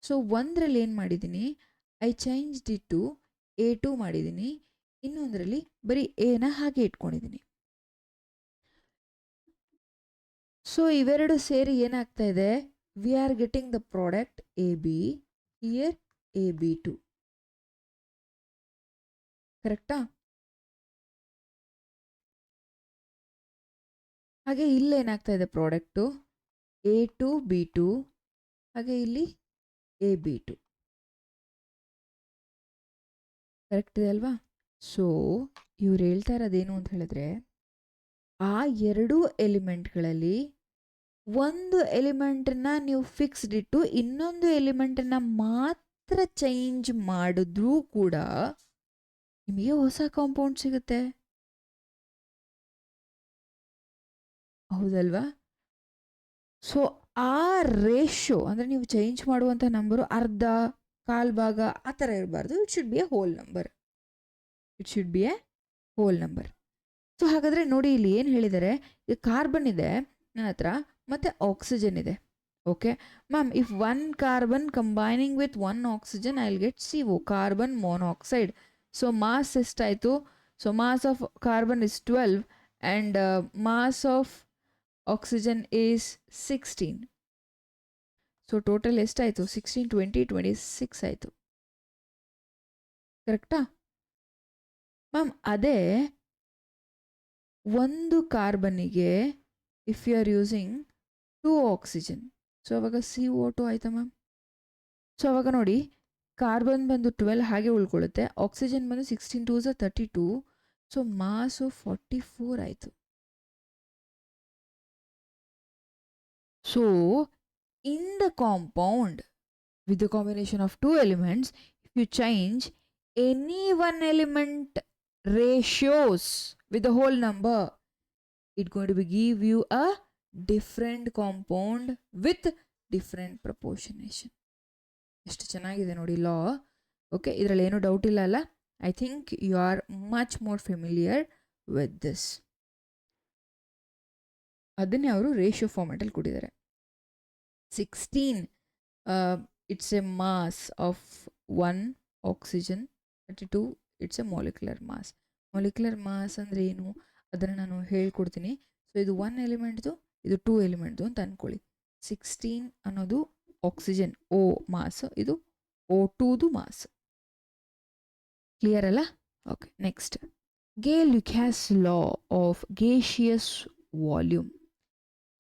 ಸೊ ಒಂದರಲ್ಲಿ ಏನು ಮಾಡಿದ್ದೀನಿ, I changed it to A2 ಮಾಡಿದ್ದೀನಿ, ಇನ್ನೊಂದರಲ್ಲಿ ಬರೀ ಎನ ಹಾಗೆ ಇಟ್ಕೊಂಡಿದ್ದೀನಿ. ಸೊ ಇವೆರಡು ಸೇರಿ ಏನಾಗ್ತಾ ಇದೆ, we are getting the product AB, here AB2. ಕರೆಕ್ಟಾ? ಹಾಗೆ ಇಲ್ಲೇನಾಗ್ತಾ ಇದೆ ಪ್ರಾಡಕ್ಟು A2 B2, ಹಾಗೆ ಇಲ್ಲಿ AB2. ಕರೆಕ್ಟ್ ಇದೆ ಅಲ್ವಾ? ಸೊ ಇವ್ರು ಹೇಳ್ತಾ ಇರೋದೇನು ಅಂತ ಹೇಳಿದ್ರೆ, ಆ ಎರಡು ಎಲಿಮೆಂಟ್ಗಳಲ್ಲಿ ಒಂದು ಎಲಿಮೆಂಟನ್ನು ನೀವು ಫಿಕ್ಸ್ಡ್ ಇಟ್ಟು ಇನ್ನೊಂದು ಎಲಿಮೆಂಟನ್ನು ಮಾತ್ರ ಚೇಂಜ್ ಮಾಡಿದ್ರೂ ಕೂಡ ನಿಮಗೆ ಹೊಸ ಕಾಂಪೌಂಡ್ ಸಿಗುತ್ತೆ, ಹೌದಲ್ವಾ? ಸೊ ಆ ರೇಷೋ ಅಂದರೆ ನೀವು ಚೇಂಜ್ ಮಾಡುವಂಥ ನಂಬರು ಅರ್ಧ, ಕಾಲು ಭಾಗ ಆ ಥರ ಇರಬಾರ್ದು. It should B A whole number. So ಹಾಗಾದರೆ ನೋಡಿ ಇಲ್ಲಿ ಏನು ಹೇಳಿದ್ದಾರೆ, ಇದು ಕಾರ್ಬನ್ ಇದೆ ನನ್ನ ಹತ್ರ ಮತ್ತು ಆಕ್ಸಿಜನ್ ಇದೆ. Okay ma'am, if one carbon combining with one oxygen I will get CO, carbon monoxide. So mass ಎಷ್ಟಾಯಿತು? So mass of carbon is 12 and mass of oxygen is 16. So total ಎಷ್ಟಾಯಿತು? 16, 20, 26 ಆಯಿತು. ಕರೆಕ್ಟಾ ma'am? ಅದೇ ಒಂದು ಕಾರ್ಬನ್ನಿಗೆ if you are using 2 oxygen, so ಅವಾಗ CO2 ಆಯಿತಾ ma'am? So ಅವಾಗ ನೋಡಿ, ಕಾರ್ಬನ್ ಬಂದು 12 ಹಾಗೆ ಉಳ್ಕೊಳ್ಳುತ್ತೆ, ಆಕ್ಸಿಜನ್ ಬಂದು 16 2 32, ಸೊ ಮಾಸು 44 ಆಯಿತು. So in the compound with the combination of two elements, if you change any one element ratios with the whole number, it's going to give you a different compound with different proportionation. ಎಷ್ಟು ಚೆನ್ನಾಗಿದೆ ನೋಡಿ ಲಾ. Okay, ಇದರಲ್ಲಿ ಏನೂ doubt ಇಲ್ಲ ಅಲ್ಲ? I think you are much more familiar with this. ಅದನ್ನೇ ಅವರು ratio ಫಾರ್ಮ್ಯಾಟಲ್ಲಿ ಕೊಟ್ಟಿದ್ದಾರೆ. 16 it's a mass of 1 oxygen, 32 it's a molecular mass. Molecular mass ಅಂದರೆ ಏನು ಅದನ್ನು ನಾನು ಹೇಳ್ಕೊಡ್ತೀನಿ. ಸೊ ಇದು 1 ಎಲಿಮೆಂಟ್ದು, ಇದು 2 ಎಲಿಮೆಂಟ್ದು ಅಂತ ಅಂದ್ಕೊಳ್ಳಿ. 16 ಅನ್ನೋದು ಆಕ್ಸಿಜನ್ O ಮಾಸ್, ಇದು O2ದು ಮಾಸ್. ಕ್ಲಿಯರ್ ಅಲ್ಲ? Okay, next Gay Lussac law of gaseous volume.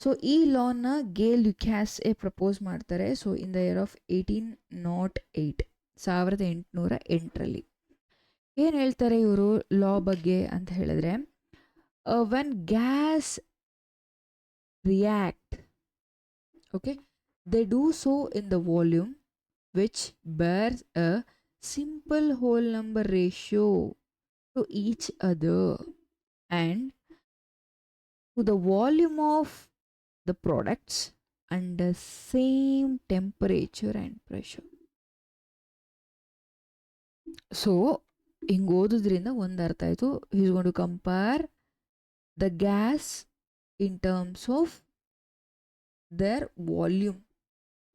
So ಈ ಲಾನ ಗೇ-ಲುಕ್ಯಾಸ್ ಪ್ರಪೋಸ್ ಮಾಡ್ತಾರೆ. So in the year of 1808, 1808ರಲ್ಲಿ ಏನು ಹೇಳ್ತಾರೆ ಇವರು ಲಾ ಬಗ್ಗೆ ಅಂತ ಹೇಳಿದ್ರೆ, when gas react, okay, they do so in the volume which bears a simple whole number ratio to each other and to the volume of the products under same temperature and pressure. So ಹಿಂಗೆ ಓದೋದ್ರಿಂದ ಒಂದು ಅರ್ಥ ಆಯಿತು, is going to compare the gas in terms of their volume.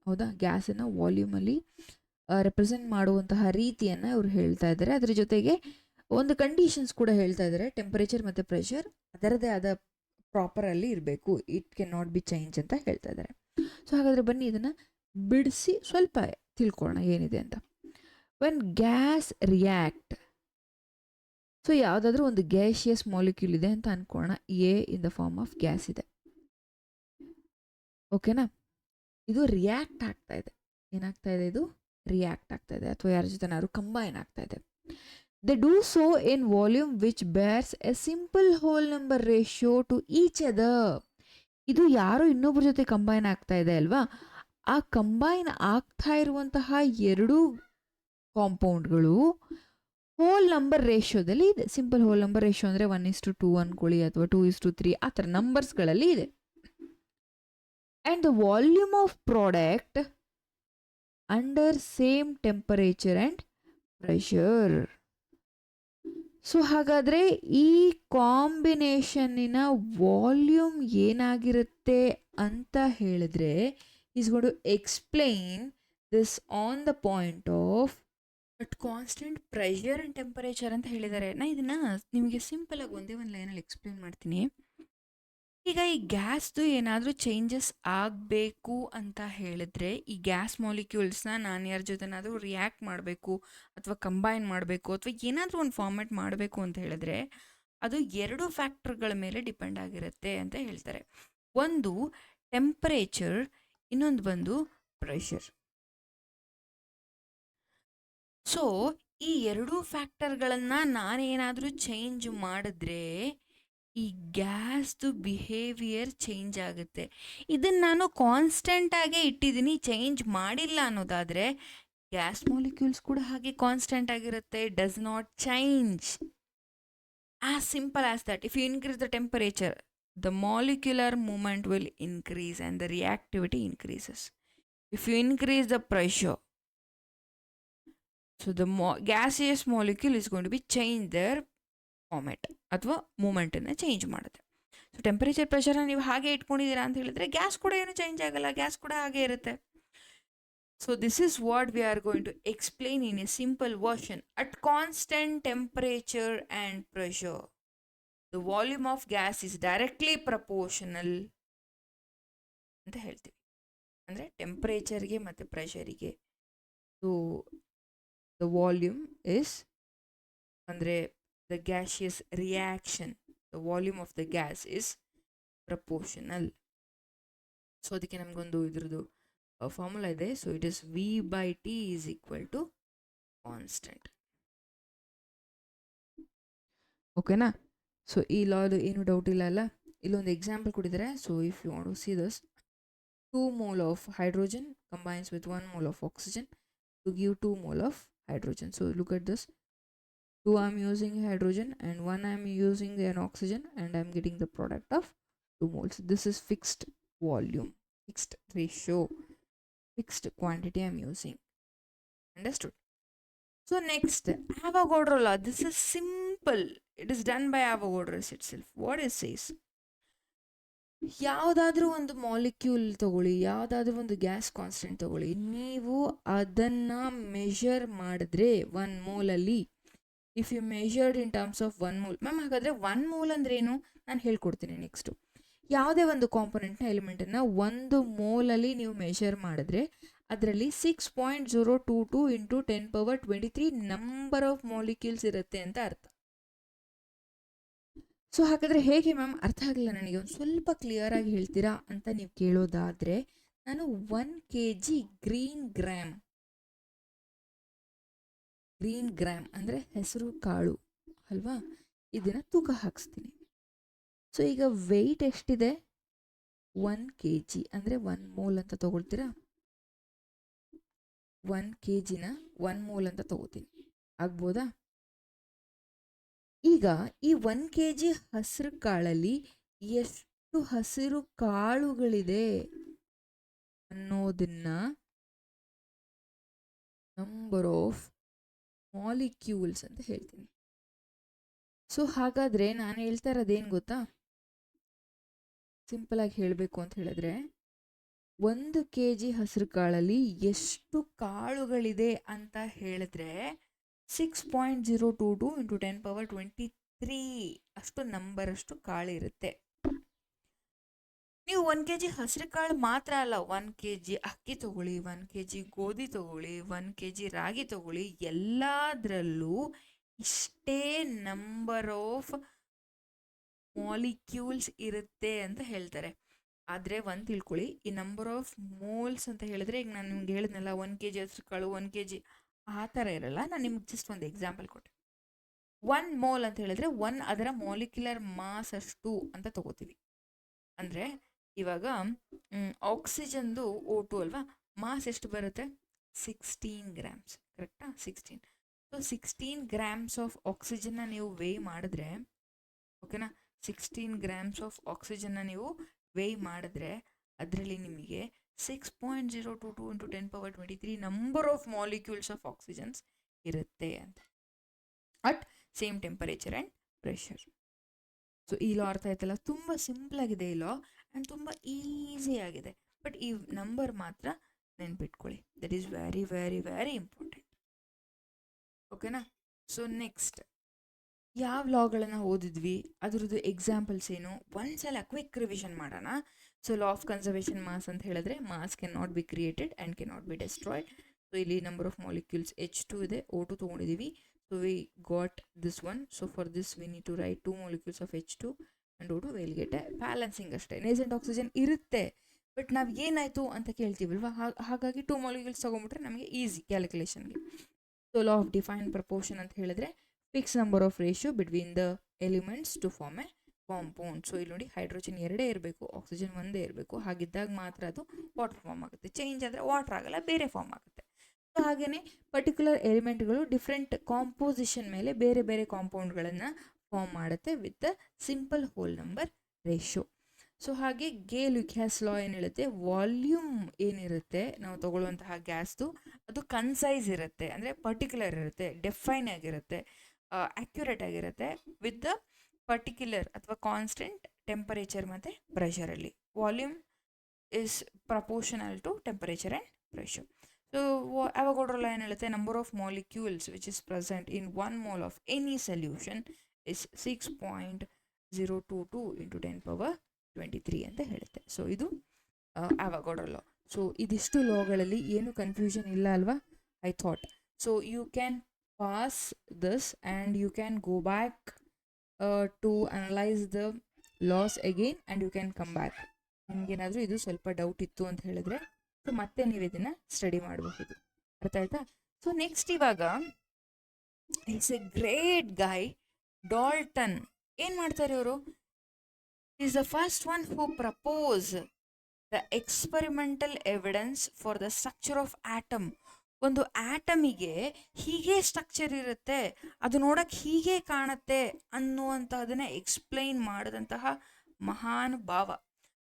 ಹೌದಾ? ಗ್ಯಾಸನ್ನು ವಾಲ್ಯೂಮಲ್ಲಿ represent ಮಾಡುವಂತಹ ರೀತಿಯನ್ನು ಇವರು ಹೇಳ್ತಾ ಇದ್ದಾರೆ. ಅದರ ಜೊತೆಗೆ ಒಂದು ಕಂಡೀಷನ್ಸ್ ಕೂಡ ಹೇಳ್ತಾ ಇದ್ದಾರೆ, ಟೆಂಪರೇಚರ್ ಮತ್ತು ಪ್ರೆಷರ್ ಅದರದೇ ಆದ ಪ್ರಾಪರಲ್ಲಿ ಇರಬೇಕು, it can not B change ಅಂತ ಹೇಳ್ತಾ ಇದ್ದಾರೆ. ಸೊ ಹಾಗಾದರೆ ಬನ್ನಿ ಇದನ್ನು ಬಿಡಿಸಿ ಸ್ವಲ್ಪ ತಿಳ್ಕೊಳ್ಳೋಣ ಏನಿದೆ ಅಂತ. ವೆನ್ ಗ್ಯಾಸ್ ರಿಯಾಕ್ಟ್, ಸೊ ಯಾವುದಾದ್ರೂ ಒಂದು ಗ್ಯಾಸಿಯಸ್ ಮಾಲಿಕ್ಯೂಲ್ ಇದೆ ಅಂತ ಅನ್ಕೊಳ್ಳೋಣ, A in the form of gas ಇದೆ, ಓಕೆನಾ. ಇದು ರಿಯಾಕ್ಟ್ ಆಗ್ತಾ ಇದೆ. ಏನಾಗ್ತಾ ಇದೆ? ಇದು ರಿಯಾಕ್ಟ್ ಆಗ್ತಾ ಇದೆ, ಅಥವಾ ಯಾರ ಜೊತೆನಾದ್ರು ಕಂಬೈನ್ ಆಗ್ತಾ ಇದೆ. They do so in volume which bears a simple whole number ratio to each other. ಇದು ಯಾರೋ ಇನ್ನೊಬ್ಬರ ಜೊತೆ ಕಂಬೈನ್ ಆಗ್ತಾ ಇದೆ ಅಲ್ವಾ, ಆ ಕಂಬೈನ್ ಆಗ್ತಾ ಇರುವಂತಹ ಎರಡು ಕಾಂಪೌಂಡ್ಗಳು ಹೋಲ್ ನಂಬರ್ ರೇಷಿಯೋದಲ್ಲಿ ಇದೆ. ಸಿಂಪಲ್ ಹೋಲ್ ನಂಬರ್ ರೇಷಿಯೋ ಅಂದರೆ 1:2 ಅನ್ಕೊಳ್ಳಿ, ಅಥವಾ 2:3 ಆ ಥರ ನಂಬರ್ಸ್ಗಳಲ್ಲಿ ಇದೆ. And the volume of product under same temperature and pressure. So ಹಾಗಾದರೆ ಈ ಕಾಂಬಿನೇಷನ್ನಿನ ವಾಲ್ಯೂಮ್ ಏನಾಗಿರುತ್ತೆ ಅಂತ ಹೇಳಿದ್ರೆ, is going to explain this on the point of but constant pressure and temperature ಅಂತ ಹೇಳಿದ್ದಾರೆ. ನಾನು ಇದನ್ನು ನಿಮಗೆ ಸಿಂಪಲಾಗಿ ಒಂದೇ ಒಂದು ಲೈನಲ್ಲಿ ಎಕ್ಸ್ಪ್ಲೇನ್ ಮಾಡ್ತೀನಿ. ಈಗ ಈ ಗ್ಯಾಸ್ದು ಏನಾದರೂ ಚೇಂಜಸ್ ಆಗಬೇಕು ಅಂತ ಹೇಳಿದ್ರೆ, ಈ ಗ್ಯಾಸ್ ಮಾಲಿಕ್ಯೂಲ್ಸ್ನ ನಾನು ಯಾರ ಜೊತೆನಾದರೂ ರಿಯಾಕ್ಟ್ ಮಾಡಬೇಕು ಅಥವಾ ಕಂಬೈನ್ ಮಾಡಬೇಕು ಅಥವಾ ಏನಾದರೂ ಒಂದು ಫಾರ್ಮೇಟ್ ಮಾಡಬೇಕು ಅಂತ ಹೇಳಿದ್ರೆ, ಅದು ಎರಡು ಫ್ಯಾಕ್ಟರ್ಗಳ ಮೇಲೆ ಡಿಪೆಂಡ್ ಆಗಿರುತ್ತೆ ಅಂತ ಹೇಳ್ತಾರೆ. ಒಂದು ಟೆಂಪರೇಚರ್, ಇನ್ನೊಂದು ಬಂದು ಪ್ರೆಷರ್. ಸೊ ಈ ಎರಡೂ ಫ್ಯಾಕ್ಟರ್ಗಳನ್ನು ನಾನೇನಾದರೂ ಚೇಂಜ್ ಮಾಡಿದ್ರೆ ಈ ಗ್ಯಾಸ್ದು ಬಿಹೇವಿಯರ್ ಚೇಂಜ್ ಆಗುತ್ತೆ. ಇದನ್ನು ನಾನು ಕಾನ್ಸ್ಟೆಂಟಾಗೇ ಇಟ್ಟಿದ್ದೀನಿ, ಚೇಂಜ್ ಮಾಡಿಲ್ಲ ಅನ್ನೋದಾದರೆ ಗ್ಯಾಸ್ ಮಾಲಿಕ್ಯೂಲ್ಸ್ ಕೂಡ ಹಾಗೆ ಕಾನ್ಸ್ಟೆಂಟ್ ಆಗಿರುತ್ತೆ, does not change. As simple as that. If you increase the temperature, the molecular movement will increase and the reactivity increases. If you increase the pressure, so the gaseous molecule is going to be change their format ಅಥವಾ ಮೂಮೆಂಟನ್ನು change ಮಾಡುತ್ತೆ. So temperature ಪ್ರೆಷರ್ನ ನೀವು ಹಾಗೆ ಇಟ್ಕೊಂಡಿದ್ದೀರಾ ಅಂತ ಹೇಳಿದ್ರೆ gas ಕೂಡ ಏನು change ಆಗಲ್ಲ, gas ಕೂಡ ಹಾಗೆ ಇರುತ್ತೆ. So this is what we are going to explain in a simple version. At constant temperature and pressure the volume of gas is directly proportional ಅಂತ ಹೇಳ್ತೀವಿ. ಅಂದರೆ ಟೆಂಪರೇಚರ್ಗೆ ಮತ್ತು ಪ್ರೆಷರಿಗೆ ಸೊ ದ ವಾಲ್ಯೂಮ್ ಇಸ್ ಅಂದರೆ the gaseous reaction, the volume of the gas is proportional. So ಅದಕ್ಕೆ ನಮಗೊಂದು ಇದ್ರದ್ದು ಫಾರ್ಮುಲಾ ಇದೆ. So it is V/T is equal to constant. ಓಕೆನಾ. ಸೊ ಈ ಲಾದು ಏನು ಡೌಟ್ ಇಲ್ಲ ಅಲ್ಲ. ಇಲ್ಲೊಂದು ಎಕ್ಸಾಂಪಲ್ ಕೊಟ್ಟಿದ್ದಾರೆ. So if you want to see this, 2 mole of hydrogen combines with 1 mole of oxygen to give 2 mole of hydrogen. So look at this. 2 I'm using hydrogen and 1 I'm using an oxygen and I'm getting the product of 2 moles. This is fixed volume, fixed ratio, fixed quantity I'm using. Understood? So next, Avogadro law. This is simple. It is done by Avogadro itself. What it says? ಯಾವುದಾದ್ರೂ ಒಂದು molecule ತಗೊಳ್ಳಿ, ಯಾವುದಾದ್ರೂ ಒಂದು gas constant ತಗೊಳ್ಳಿ, ನೀವು ಅದನ್ನು measure ಮಾಡಿದ್ರೆ 1 ಮೋಲಲ್ಲಿ, if you measured in terms of 1 mole. Ma'am ಹಾಗಾದರೆ 1 ಮೋಲ್ ಅಂದ್ರೆ ಏನು ನಾನು ಹೇಳ್ಕೊಡ್ತೀನಿ ನೆಕ್ಸ್ಟು. ಯಾವುದೇ ಒಂದು ಕಾಂಪೊನೆಂಟ್ನ ಎಲಿಮೆಂಟನ್ನು 1 ಮೋಲಲ್ಲಿ ನೀವು ಮೆಷರ್ ಮಾಡಿದ್ರೆ ಅದರಲ್ಲಿ 6.022 × 10⁻23 ನಂಬರ್ ಆಫ್ ಮಾಲಿಕ್ಯೂಲ್ಸ್ ಇರುತ್ತೆ ಅಂತ ಅರ್ಥ. ಸೊ ಹಾಗಾದರೆ ಹೇಗೆ ಮ್ಯಾಮ್, ಅರ್ಥ ಆಗಲಿಲ್ಲ ನನಗೆ, ಒಂದು ಸ್ವಲ್ಪ ಕ್ಲಿಯರಾಗಿ ಹೇಳ್ತೀರಾ ಅಂತ ನೀವು ಕೇಳೋದಾದರೆ, ನಾನು 1 kg ಗ್ರೀನ್ ಗ್ರಾಮ್ ಅಂದರೆ ಹೆಸರು ಕಾಳು ಅಲ್ವಾ, ಇದನ್ನು ತೂಕ ಹಾಕಿಸ್ತೀನಿ. ಸೊ ಈಗ ವೆಯ್ಟ್ ಎಷ್ಟಿದೆ? 1 kg ಅಂದರೆ 1 ಮೋಲ್ ಅಂತ ತಗೊಳ್ತೀರಾ? 1 kgನ 1 ಮೋಲ್ ಅಂತ ತಗೋತೀನಿ, ಆಗ್ಬೋದಾ? ಈಗ ಈ 1 kg ಹಸಿರು ಕಾಳಲ್ಲಿ ಎಷ್ಟು ಹಸಿರು ಕಾಳುಗಳಿದೆ ಅನ್ನೋದನ್ನ ನಂಬರ್ ಆಫ್ ಮಾಲಿಕ್ಯೂಲ್ಸ್ ಅಂತ ಹೇಳ್ತೀನಿ. ಸೊ ಹಾಗಾದರೆ ನಾನು ಹೇಳ್ತಾ ಇರೋದೇನು ಗೊತ್ತಾ, ಸಿಂಪಲ್ ಆಗಿ ಹೇಳಬೇಕು ಅಂತ ಹೇಳಿದ್ರೆ 1 kg ಹಸಿರು ಕಾಳಲ್ಲಿ ಎಷ್ಟು ಕಾಳುಗಳಿದೆ ಅಂತ ಹೇಳಿದ್ರೆ 6.022 × 10⁻23 ಅಷ್ಟು ನಂಬರಷ್ಟು ಕಾಳಿರುತ್ತೆ. ನೀವು 1 ಕೆ ಜಿ ಹಸಿರು ಕಾಳು ಮಾತ್ರ ಅಲ್ಲ, 1 ಕೆ ಜಿ ಅಕ್ಕಿ ತಗೊಳ್ಳಿ, 1 ಕೆ ಜಿ ಗೋಧಿ ತಗೊಳ್ಳಿ, 1 ಕೆ ಜಿ ರಾಗಿ ತಗೊಳ್ಳಿ, ಎಲ್ಲದರಲ್ಲೂ ಇಷ್ಟೇ ನಂಬರ್ ಆಫ್ ಮಾಲಿಕ್ಯೂಲ್ಸ್ ಇರುತ್ತೆ ಅಂತ ಹೇಳ್ತಾರೆ. ಆದರೆ ಒಂದು ತಿಳ್ಕೊಳ್ಳಿ, ಈ ನಂಬರ್ ಆಫ್ ಮೋಲ್ಸ್ ಅಂತ ಹೇಳಿದ್ರೆ, ಈಗ ನಾನು ನಿಮ್ಗೆ ಹೇಳಿದ್ನಲ್ಲ 1 ಕೆ ಜಿ ಹಸಿರು ಕಾಳು 1 ಕೆ ಜಿ ಆ ಥರ ಇರಲ್ಲ. ನಾನು ನಿಮ್ಗೆ ಜಸ್ಟ್ ಒಂದು ಎಕ್ಸಾಂಪಲ್ ಕೊಟ್ಟೆ. 1 ಮೋಲ್ ಅಂತ ಹೇಳಿದ್ರೆ 1 ಅದರ ಮಾಲಿಕ್ಯುಲರ್ ಮಾಸ್ ಅಷ್ಟು ಅಂತ ತಗೋತೀವಿ. ಅಂದರೆ ಇವಾಗ ಆಕ್ಸಿಜನ್ದು O2 ಅಲ್ವಾ, ಮಾಸ್ ಎಷ್ಟು ಬರುತ್ತೆ? 16 ಗ್ರಾಮ್ಸ್, ಕರೆಕ್ಟಾ? 16. ಸೊ 16 ಗ್ರಾಮ್ಸ್ ಆಫ್ ಆಕ್ಸಿಜನ್ನ ನೀವು ವೇ ಮಾಡಿದ್ರೆ, ಓಕೆನಾ, 16 ಗ್ರಾಮ್ಸ್ ಆಫ್ ಆಕ್ಸಿಜನ್ನ ನೀವು ವೇ ಮಾಡಿದ್ರೆ ಅದರಲ್ಲಿ ನಿಮಗೆ 6.022 into 10^23 number of molecules of oxygens ಇರುತ್ತೆ ಅಂತ, at same temperature and pressure. So ಈ ಲಾ ಅರ್ಥ ಆಯ್ತಲ್ಲ? ತುಂಬ ಸಿಂಪಲ್ ಆಗಿದೆ ಈ ಲಾ ಆ್ಯಂಡ್ ತುಂಬ ಈಸಿ ಆಗಿದೆ. ಬಟ್ ಈ ನಂಬರ್ ಮಾತ್ರ ನೆನ್ಪಿಟ್ಕೊಳ್ಳಿ, that is very very very important. ಓಕೆನಾ? ಸೊ ನೆಕ್ಸ್ಟ್ ಯಾವ ಲಾಗಳನ್ನು ಓದಿದ್ವಿ, ಅದರದ್ದು ಎಕ್ಸಾಂಪಲ್ಸ್ ಏನು, ಒಂದ್ಸಲ ಕ್ವಿಕ್ ರಿವಿಷನ್ ಮಾಡೋಣ. So law of conservation mass ಅಂತ ಹೇಳಿದ್ರೆ, mass can not be created and can not be destroyed. So ಇಲ್ಲಿ ನಂಬರ್ ಆಫ್ ಮಾಲಿಕ್ಯೂಲ್ಸ್ H2 ಇದೆ, O2 ತೊಗೊಂಡಿದ್ದೀವಿ. So we got this one. So for this we need to write 2 molecules of H2 and O2. We'll get a balancing ಅಷ್ಟೇ. Nascent oxygen ಇರುತ್ತೆ, but ನಾವು ಏನಾಯಿತು ಅಂತ ಕೇಳ್ತೀವಲ್ವ, ಹಾಗಾಗಿ 2 ಮಾಲಿಕ್ಯೂಲ್ಸ್ ತೊಗೊಂಬಿಟ್ರೆ ನಮಗೆ ಈಸಿ ಕ್ಯಾಲ್ಕುಲೇಷನ್ಗೆ. So law of define proportion ಅಂತ ಹೇಳಿದ್ರೆ, fix number of ratio between the elements to form a compound. So ಇಲ್ಲಿ ನೋಡಿ, ಹೈಡ್ರೋಜನ್ 2 ಇರಬೇಕು, ಆಕ್ಸಿಜನ್ 1 ಇರಬೇಕು. ಹಾಗಿದ್ದಾಗ ಮಾತ್ರ ಅದು ವಾಟರ್ ಫಾರ್ಮ್ ಆಗುತ್ತೆ. ಚೇಂಜ್ ಆದರೆ ವಾಟರ್ ಆಗಲ್ಲ, ಬೇರೆ ಫಾರ್ಮ್ ಆಗುತ್ತೆ. ಸೊ ಹಾಗೆಯೇ ಪರ್ಟಿಕ್ಯುಲರ್ ಎಲಿಮೆಂಟ್ಗಳು ಡಿಫ್ರೆಂಟ್ ಕಾಂಪೋಸಿಷನ್ ಮೇಲೆ ಬೇರೆ ಬೇರೆ ಕಾಂಪೌಂಡ್ಗಳನ್ನು ಫಾರ್ಮ್ ಮಾಡುತ್ತೆ with the simple whole number ratio. So ಹಾಗೆ ಗೇ-ಲುಕ್ಯಾಸ್ ಲಾ ಏನು ಹೇಳುತ್ತೆ, ವಾಲ್ಯೂಮ್ ಏನಿರುತ್ತೆ ನಾವು ತಗೊಳ್ಳುವಂತಹ ಗ್ಯಾಸ್ದು, ಅದು ಕನ್ಸೈಸ್ ಇರುತ್ತೆ, ಅಂದರೆ ಪರ್ಟಿಕ್ಯುಲರ್ ಇರುತ್ತೆ, ಡೆಫೈನ್ ಆಗಿರುತ್ತೆ, ಆ್ಯಕ್ಯುರೇಟ್ ಆಗಿರುತ್ತೆ ವಿತ್ ದ ಪರ್ಟಿಕ್ಯುಲರ್ ಅಥವಾ ಕಾನ್ಸ್ಟೆಂಟ್ ಟೆಂಪರೇಚರ್ ಮತ್ತು ಪ್ರೆಷರಲ್ಲಿ. Volume is proportional to temperature and pressure. So Avogadro law ಏನು ಹೇಳುತ್ತೆ, number of molecules which is present in 1 mole of any solution is 6.022 into 10^23 ಅಂತ ಹೇಳುತ್ತೆ. ಸೊ ಇದು ಅವಗೋಡ್ರೋ ಲಾ. ಸೊ ಇದಿಷ್ಟು ಲಾಗಳಲ್ಲಿ ಏನು ಕನ್ಫ್ಯೂಷನ್ ಇಲ್ಲ ಅಲ್ವಾ? I thought so you can pass this and you can go back to analyse the laws again and you can come back. ನಿಮ್ಗೇನಾದರೂ ಇದು ಸ್ವಲ್ಪ ಡೌಟ್ ಇತ್ತು ಅಂತ ಹೇಳಿದ್ರೆ, ಸೊ ಮತ್ತೆ ನೀವು ಇದನ್ನು ಸ್ಟಡಿ ಮಾಡಬಹುದು. ಅರ್ಥ ಆಯ್ತಾ? ಸೊ ನೆಕ್ಸ್ಟ್ ಇವಾಗ is A great Guy, Dalton. ಏನು ಮಾಡ್ತಾರೆ ಇವರು? Is the first one who propose the experimental evidence for the structure of atom. ಒಂದು ಆಟಮಿಗೆ ಹೀಗೆ ಸ್ಟ್ರಕ್ಚರ್ ಇರುತ್ತೆ, ಅದು ನೋಡೋಕ್ಕೆ ಹೀಗೆ ಕಾಣುತ್ತೆ ಅನ್ನುವಂಥದ್ದನ್ನು ಎಕ್ಸ್ಪ್ಲೈನ್ ಮಾಡಿದಂತಹ ಮಹಾನ್ ಭಾವ.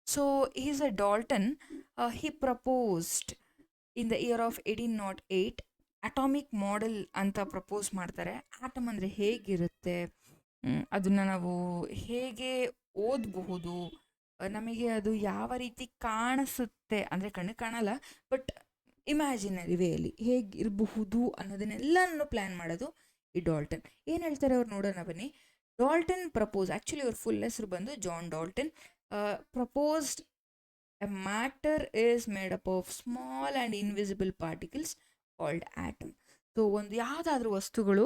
So he is a Dalton. He proposed in the year of 1808 atomic model ಅಂತ ಪ್ರಪೋಸ್ ಮಾಡ್ತಾರೆ. ಆಟಮ್ ಅಂದರೆ ಹೇಗಿರುತ್ತೆ, ಅದನ್ನು ನಾವು ಹೇಗೆ ಓದಬಹುದು, ನಮಗೆ ಅದು ಯಾವ ರೀತಿ ಕಾಣಿಸುತ್ತೆ, ಅಂದರೆ ಕಣ್ಣು ಕಾಣಲ್ಲ ಬಟ್ ಇಮ್ಯಾಜಿನರಿ ವೇಯಲ್ಲಿ ಹೇಗಿರಬಹುದು ಅನ್ನೋದನ್ನೆಲ್ಲನೂ ಪ್ಲ್ಯಾನ್ ಮಾಡೋದು ಈ ಡಾಲ್ಟನ್. ಏನು ಹೇಳ್ತಾರೆ ಅವ್ರು ನೋಡೋಣ ಬನ್ನಿ. ಡಾಲ್ಟನ್ ಪ್ರಪೋಸ್, ಆ್ಯಕ್ಚುಲಿ ಅವ್ರ ಫುಲ್ ಹೆಸರು ಬಂದು John Dalton. Proposed a matter is made up of small and invisible particles called atom. So ಒಂದು ಯಾವುದಾದ್ರೂ ವಸ್ತುಗಳು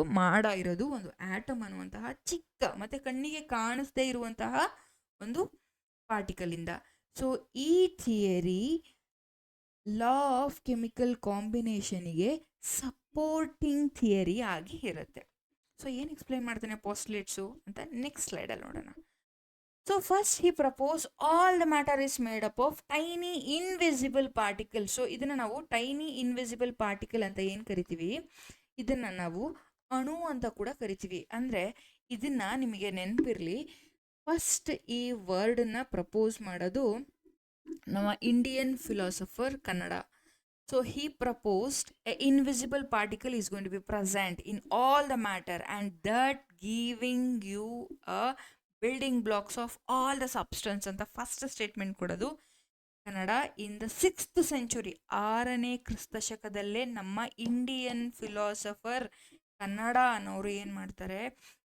ಇರೋದು ಒಂದು ಆಟಮ್ ಅನ್ನುವಂತಹ ಚಿಕ್ಕ ಮತ್ತು ಕಣ್ಣಿಗೆ ಕಾಣಿಸದೇ ಇರುವಂತಹ ಒಂದು ಪಾರ್ಟಿಕಲಿಂದ. ಸೊ ಈ ಥಿಯರಿ ಲಾ ಆಫ್ ಕೆಮಿಕಲ್ ಕಾಂಬಿನೇಷನಿಗೆ ಸಪೋರ್ಟಿಂಗ್ ಥಿಯರಿ ಆಗಿ ಇರುತ್ತೆ. ಸೊ ಏನು ಎಕ್ಸ್ಪ್ಲೈನ್ ಮಾಡ್ತಾನೆ ಪಾಸ್ಟ್ಲೇಟ್ಸು ಅಂತ ನೆಕ್ಸ್ಟ್ ಸ್ಲೈಡಲ್ಲಿ ನೋಡೋಣ. So first he proposed all the matter is made up of tiny invisible particles. So ಇದನ್ನು ನಾವು tiny invisible particle ಅಂತ ಏನು ಕರಿತೀವಿ, ಇದನ್ನು ನಾವು ಅಣು ಅಂತ ಕೂಡ ಕರಿತೀವಿ. ಅಂದರೆ ಇದನ್ನು ನಿಮಗೆ ನೆನಪಿರಲಿ, ಫಸ್ಟ್ ಈ ವರ್ಡನ್ನು ಪ್ರಪೋಸ್ ಮಾಡೋದು ನಮ್ಮ Indian philosopher Kannada. So he proposed an invisible particle is going to be present in all the matter and that giving you a building blocks of all the substance ಅಂತ ಫಸ್ಟ್ ಸ್ಟೇಟ್ಮೆಂಟ್ ಕೊಡೋದು Kannada. In the 6th century, 6ನೇ ಕ್ರಿಸ್ತಶಕದಲ್ಲೇ ನಮ್ಮ Indian philosopher Kannada ಅನ್ನೋರು ಏನು ಮಾಡ್ತಾರೆ,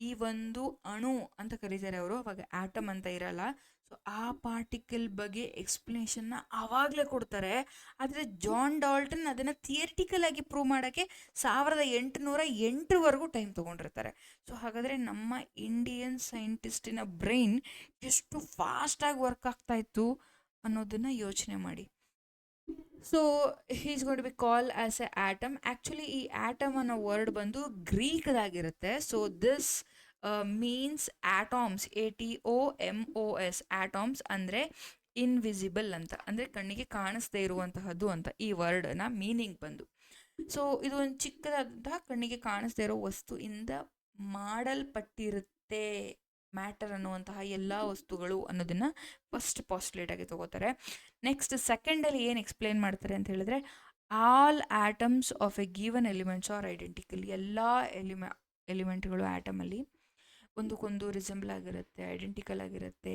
ಈ ಒಂದು ಅಣು ಅಂತ ಕರೀತಾರೆ ಅವರು. ಅವಾಗ ಆಟಮ್ ಅಂತ ಇರಲ್ಲ. ಸೊ ಆ ಪಾರ್ಟಿಕಲ್ ಬಗ್ಗೆ ಎಕ್ಸ್ಪ್ಲನೇಷನ್ನ ಆವಾಗಲೇ ಕೊಡ್ತಾರೆ. ಆದರೆ ಜಾನ್ ಡಾಲ್ಟನ್ ಅದನ್ನು ಥಿಯರಿಟಿಕಲ್ ಆಗಿ ಪ್ರೂವ್ ಮಾಡೋಕ್ಕೆ 1808ವರೆಗೂ ಟೈಮ್ ತೊಗೊಂಡಿರ್ತಾರೆ. ಸೊ ಹಾಗಾದರೆ ನಮ್ಮ ಇಂಡಿಯನ್ ಸೈಂಟಿಸ್ಟಿನ ಬ್ರೈನ್ ಎಷ್ಟು ಫಾಸ್ಟಾಗಿ ವರ್ಕ್ ಆಗ್ತಾ ಇತ್ತು ಅನ್ನೋದನ್ನು ಯೋಚನೆ ಮಾಡಿ. So is going to be call as a atom. Actually ಈ ಆಟಮ್ ಅನ್ನೋ ವರ್ಡ್ ಬಂದು ಗ್ರೀಕ್ದಾಗಿರುತ್ತೆ. So this means atoms, ATOMOS, atoms ಅಂದರೆ ಇನ್ವಿಸಿಬಲ್ ಅಂತ, ಅಂದರೆ ಕಣ್ಣಿಗೆ ಕಾಣಿಸ್ದೇ ಇರುವಂತಹದ್ದು ಅಂತ ಈ ವರ್ಡ್ನ ಮೀನಿಂಗ್ ಬಂದು. ಸೊ ಇದು ಒಂದು ಚಿಕ್ಕದಾದಂತಹ ಕಣ್ಣಿಗೆ ಕಾಣಿಸ್ದೇ ಇರೋ ವಸ್ತುವಿಂದ ಮಾಡಲ್ಪಟ್ಟಿರುತ್ತೆ ಮ್ಯಾಟರ್ ಅನ್ನುವಂತಹ ಎಲ್ಲ ವಸ್ತುಗಳು ಅನ್ನೋದನ್ನ ಫಸ್ಟ್ ಪಾಸ್ಟುಲೇಟ್ ಆಗಿ ತಗೋತಾರೆ. ನೆಕ್ಸ್ಟ್ ಸೆಕೆಂಡಲ್ಲಿ ಏನು ಎಕ್ಸ್ಪ್ಲೇನ್ ಮಾಡ್ತಾರೆ ಅಂತ ಹೇಳಿದ್ರೆ, all atoms of a given elements are identical. ಎಲ್ಲ ಎಲಿಮೆಂಟ್ಗಳು ಆಟಮಲ್ಲಿ ಒಂದಕ್ಕೊಂದು ರಿಸೆಂಬಲ್ ಆಗಿರುತ್ತೆ, ಐಡೆಂಟಿಕಲ್ ಆಗಿರುತ್ತೆ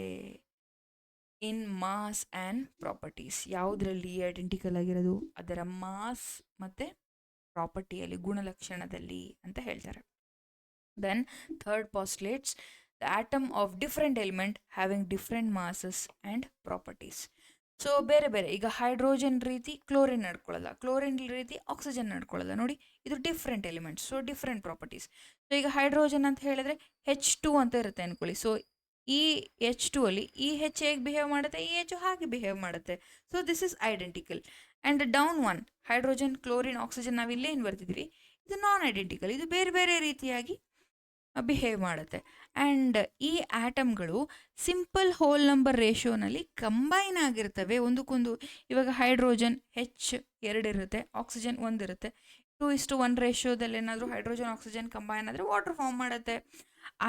ಇನ್ ಮಾಸ್ ಆ್ಯಂಡ್ ಪ್ರಾಪರ್ಟೀಸ್. ಯಾವುದರಲ್ಲಿ ಐಡೆಂಟಿಕಲ್ ಆಗಿರೋದು? ಅದರ ಮಾಸ್ ಮತ್ತು ಪ್ರಾಪರ್ಟಿಯಲ್ಲಿ, ಗುಣಲಕ್ಷಣದಲ್ಲಿ ಅಂತ ಹೇಳ್ತಾರೆ. Then third postulates, the atom of different element having different masses and properties. So ಬೇರೆ ಬೇರೆ, ಈಗ ಹೈಡ್ರೋಜನ್ ರೀತಿ ಕ್ಲೋರಿನ್ ನಡ್ಕೊಳ್ಳಲ್ಲ, ಕ್ಲೋರಿನ್ ರೀತಿ ಆಕ್ಸಿಜನ್ ನಡ್ಕೊಳ್ಳಲ್ಲ. ನೋಡಿ, ಇದು different elements, so different properties. So ಈಗ ಹೈಡ್ರೋಜನ್ ಅಂತ ಹೇಳಿದ್ರೆ H2 ಅಂತ ಇರುತ್ತೆ ಅನ್ಕೊಳ್ಳಿ. ಸೊ ಈ H2 ಅಲ್ಲಿ ಈ H ಹೇಗೆ ಬಿಹೇವ್ ಮಾಡುತ್ತೆ, ಈ H ಹಾಗೆ ಬಿಹೇವ್ ಮಾಡುತ್ತೆ. So this is identical. And down one, hydrogen, chlorine, oxygen ನಾವು ಇಲ್ಲೇನು ಬರ್ತಿದ್ವಿ, ಇದು ನಾನ್ ಐಡೆಂಟಿಕಲ್, ಇದು ಬೇರೆ ಬೇರೆ ರೀತಿಯಾಗಿ ಬಿಹೇವ್ ಮಾಡುತ್ತೆ. ಆ್ಯಂಡ್ ಈ ಆಟಮ್ಗಳು ಸಿಂಪಲ್ ಹೋಲ್ ನಂಬರ್ ರೇಷಿಯೋನಲ್ಲಿ ಕಂಬೈನ್ ಆಗಿರ್ತವೆ ಒಂದಕ್ಕೊಂದು. ಇವಾಗ ಹೈಡ್ರೋಜನ್ H2 ಇರುತ್ತೆ, ಆಕ್ಸಿಜನ್ 1 ಇರುತ್ತೆ. 2:1 ರೇಷಿಯೋದಲ್ಲಿ ಏನಾದರೂ ಹೈಡ್ರೋಜನ್ ಆಕ್ಸಿಜನ್ ಕಂಬೈನ್ ಆದರೆ ವಾಟರ್ ಫಾರ್ಮ್ ಮಾಡುತ್ತೆ.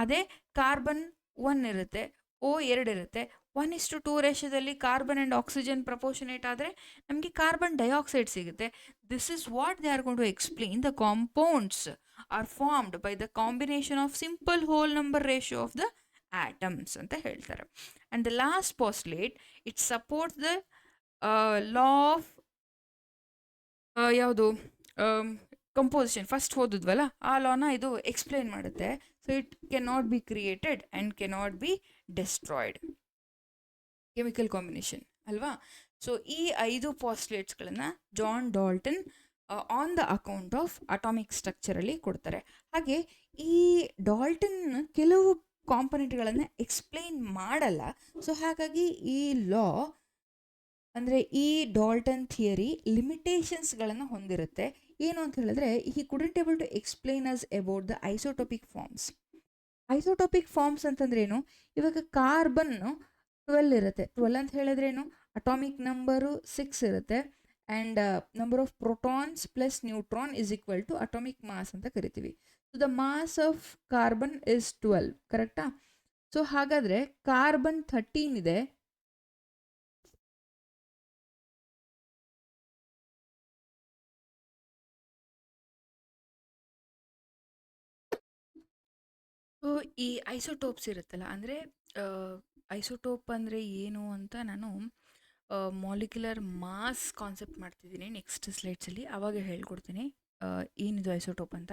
ಅದೇ ಕಾರ್ಬನ್ 1 ಇರುತ್ತೆ, O2 ಇರುತ್ತೆ. 1:2 ರೇಷಿಯೋದಲ್ಲಿ ಕಾರ್ಬನ್ ಆ್ಯಂಡ್ ಆಕ್ಸಿಜನ್ ಪ್ರಪೋರ್ಷನೇಟ್ ಆದರೆ ನಮಗೆ ಕಾರ್ಬನ್ ಡೈಆಕ್ಸೈಡ್ ಸಿಗುತ್ತೆ. This is what they are going to explain the compounds are formed by the combination of simple whole number ratio of the atoms ಅಂತ ಹೇಳ್ತಾರೆ. And the last postulate, it supports the law of ಯಾವುದು composition, first ಓದಿದ್ವಲ್ಲ ಆ ಲಾನ ಇದು explain ಮಾಡುತ್ತೆ. So it can not be created and cannot be destroyed. Chemical combination ಅಲ್ವಾ. ಸೊ ಈ 5 ಪಾಸ್ಟುಲೇಟ್ಸ್ಗಳನ್ನು John Dalton on the account of atomic ಸ್ಟ್ರಕ್ಚರಲ್ಲಿ ಕೊಡ್ತಾರೆ. ಹಾಗೆ ಈ ಡಾಲ್ಟನ್ ಕೆಲವು ಕಾಂಪೊನೆಂಟ್ಗಳನ್ನು ಎಕ್ಸ್ಪ್ಲೇನ್ ಮಾಡಲ್ಲ. ಸೊ ಹಾಗಾಗಿ ಈ ಲಾ ಅಂದರೆ ಈ ಡಾಲ್ಟನ್ ಥಿಯರಿ ಲಿಮಿಟೇಷನ್ಸ್ಗಳನ್ನು ಹೊಂದಿರುತ್ತೆ. ಏನು ಅಂತ ಹೇಳಿದ್ರೆ, he couldn't able to explain us about the isotopic forms. Isotopic forms ಅಂತಂದ್ರೇನು? ಇವಾಗ ಕಾರ್ಬನ್ 12 ಇರುತ್ತೆ. 12 ಅಂತ ಹೇಳಿದ್ರೇನು? ಅಟಾಮಿಕ್ ನಂಬರು 6 ಇರುತ್ತೆ. And number of protons plus neutron is equal to atomic mass ಅಂತ ಕರಿತೀವಿ. So the mass of carbon is 12, ಕರೆಕ್ಟಾ? So ಹಾಗಾದರೆ carbon 13 ಇದೆ, ಸೊ ಈ ಐಸೋಟೋಪ್ಸ್ ಇರುತ್ತಲ್ಲ, ಅಂದರೆ ಐಸೋಟೋಪ್ ಅಂದರೆ ಏನು ಅಂತ ನಾನು ಮಾಲಿಕ್ಯುಲರ್ ಮಾಸ್ ಕಾನ್ಸೆಪ್ಟ್ ಮಾಡ್ತಿದ್ದೀನಿ ನೆಕ್ಸ್ಟ್ ಸ್ಲೈಡ್ಸಲ್ಲಿ, ಆವಾಗ ಹೇಳ್ಕೊಡ್ತೀನಿ ಏನಿದು ಐಸೋಟೋಪ್ ಅಂತ.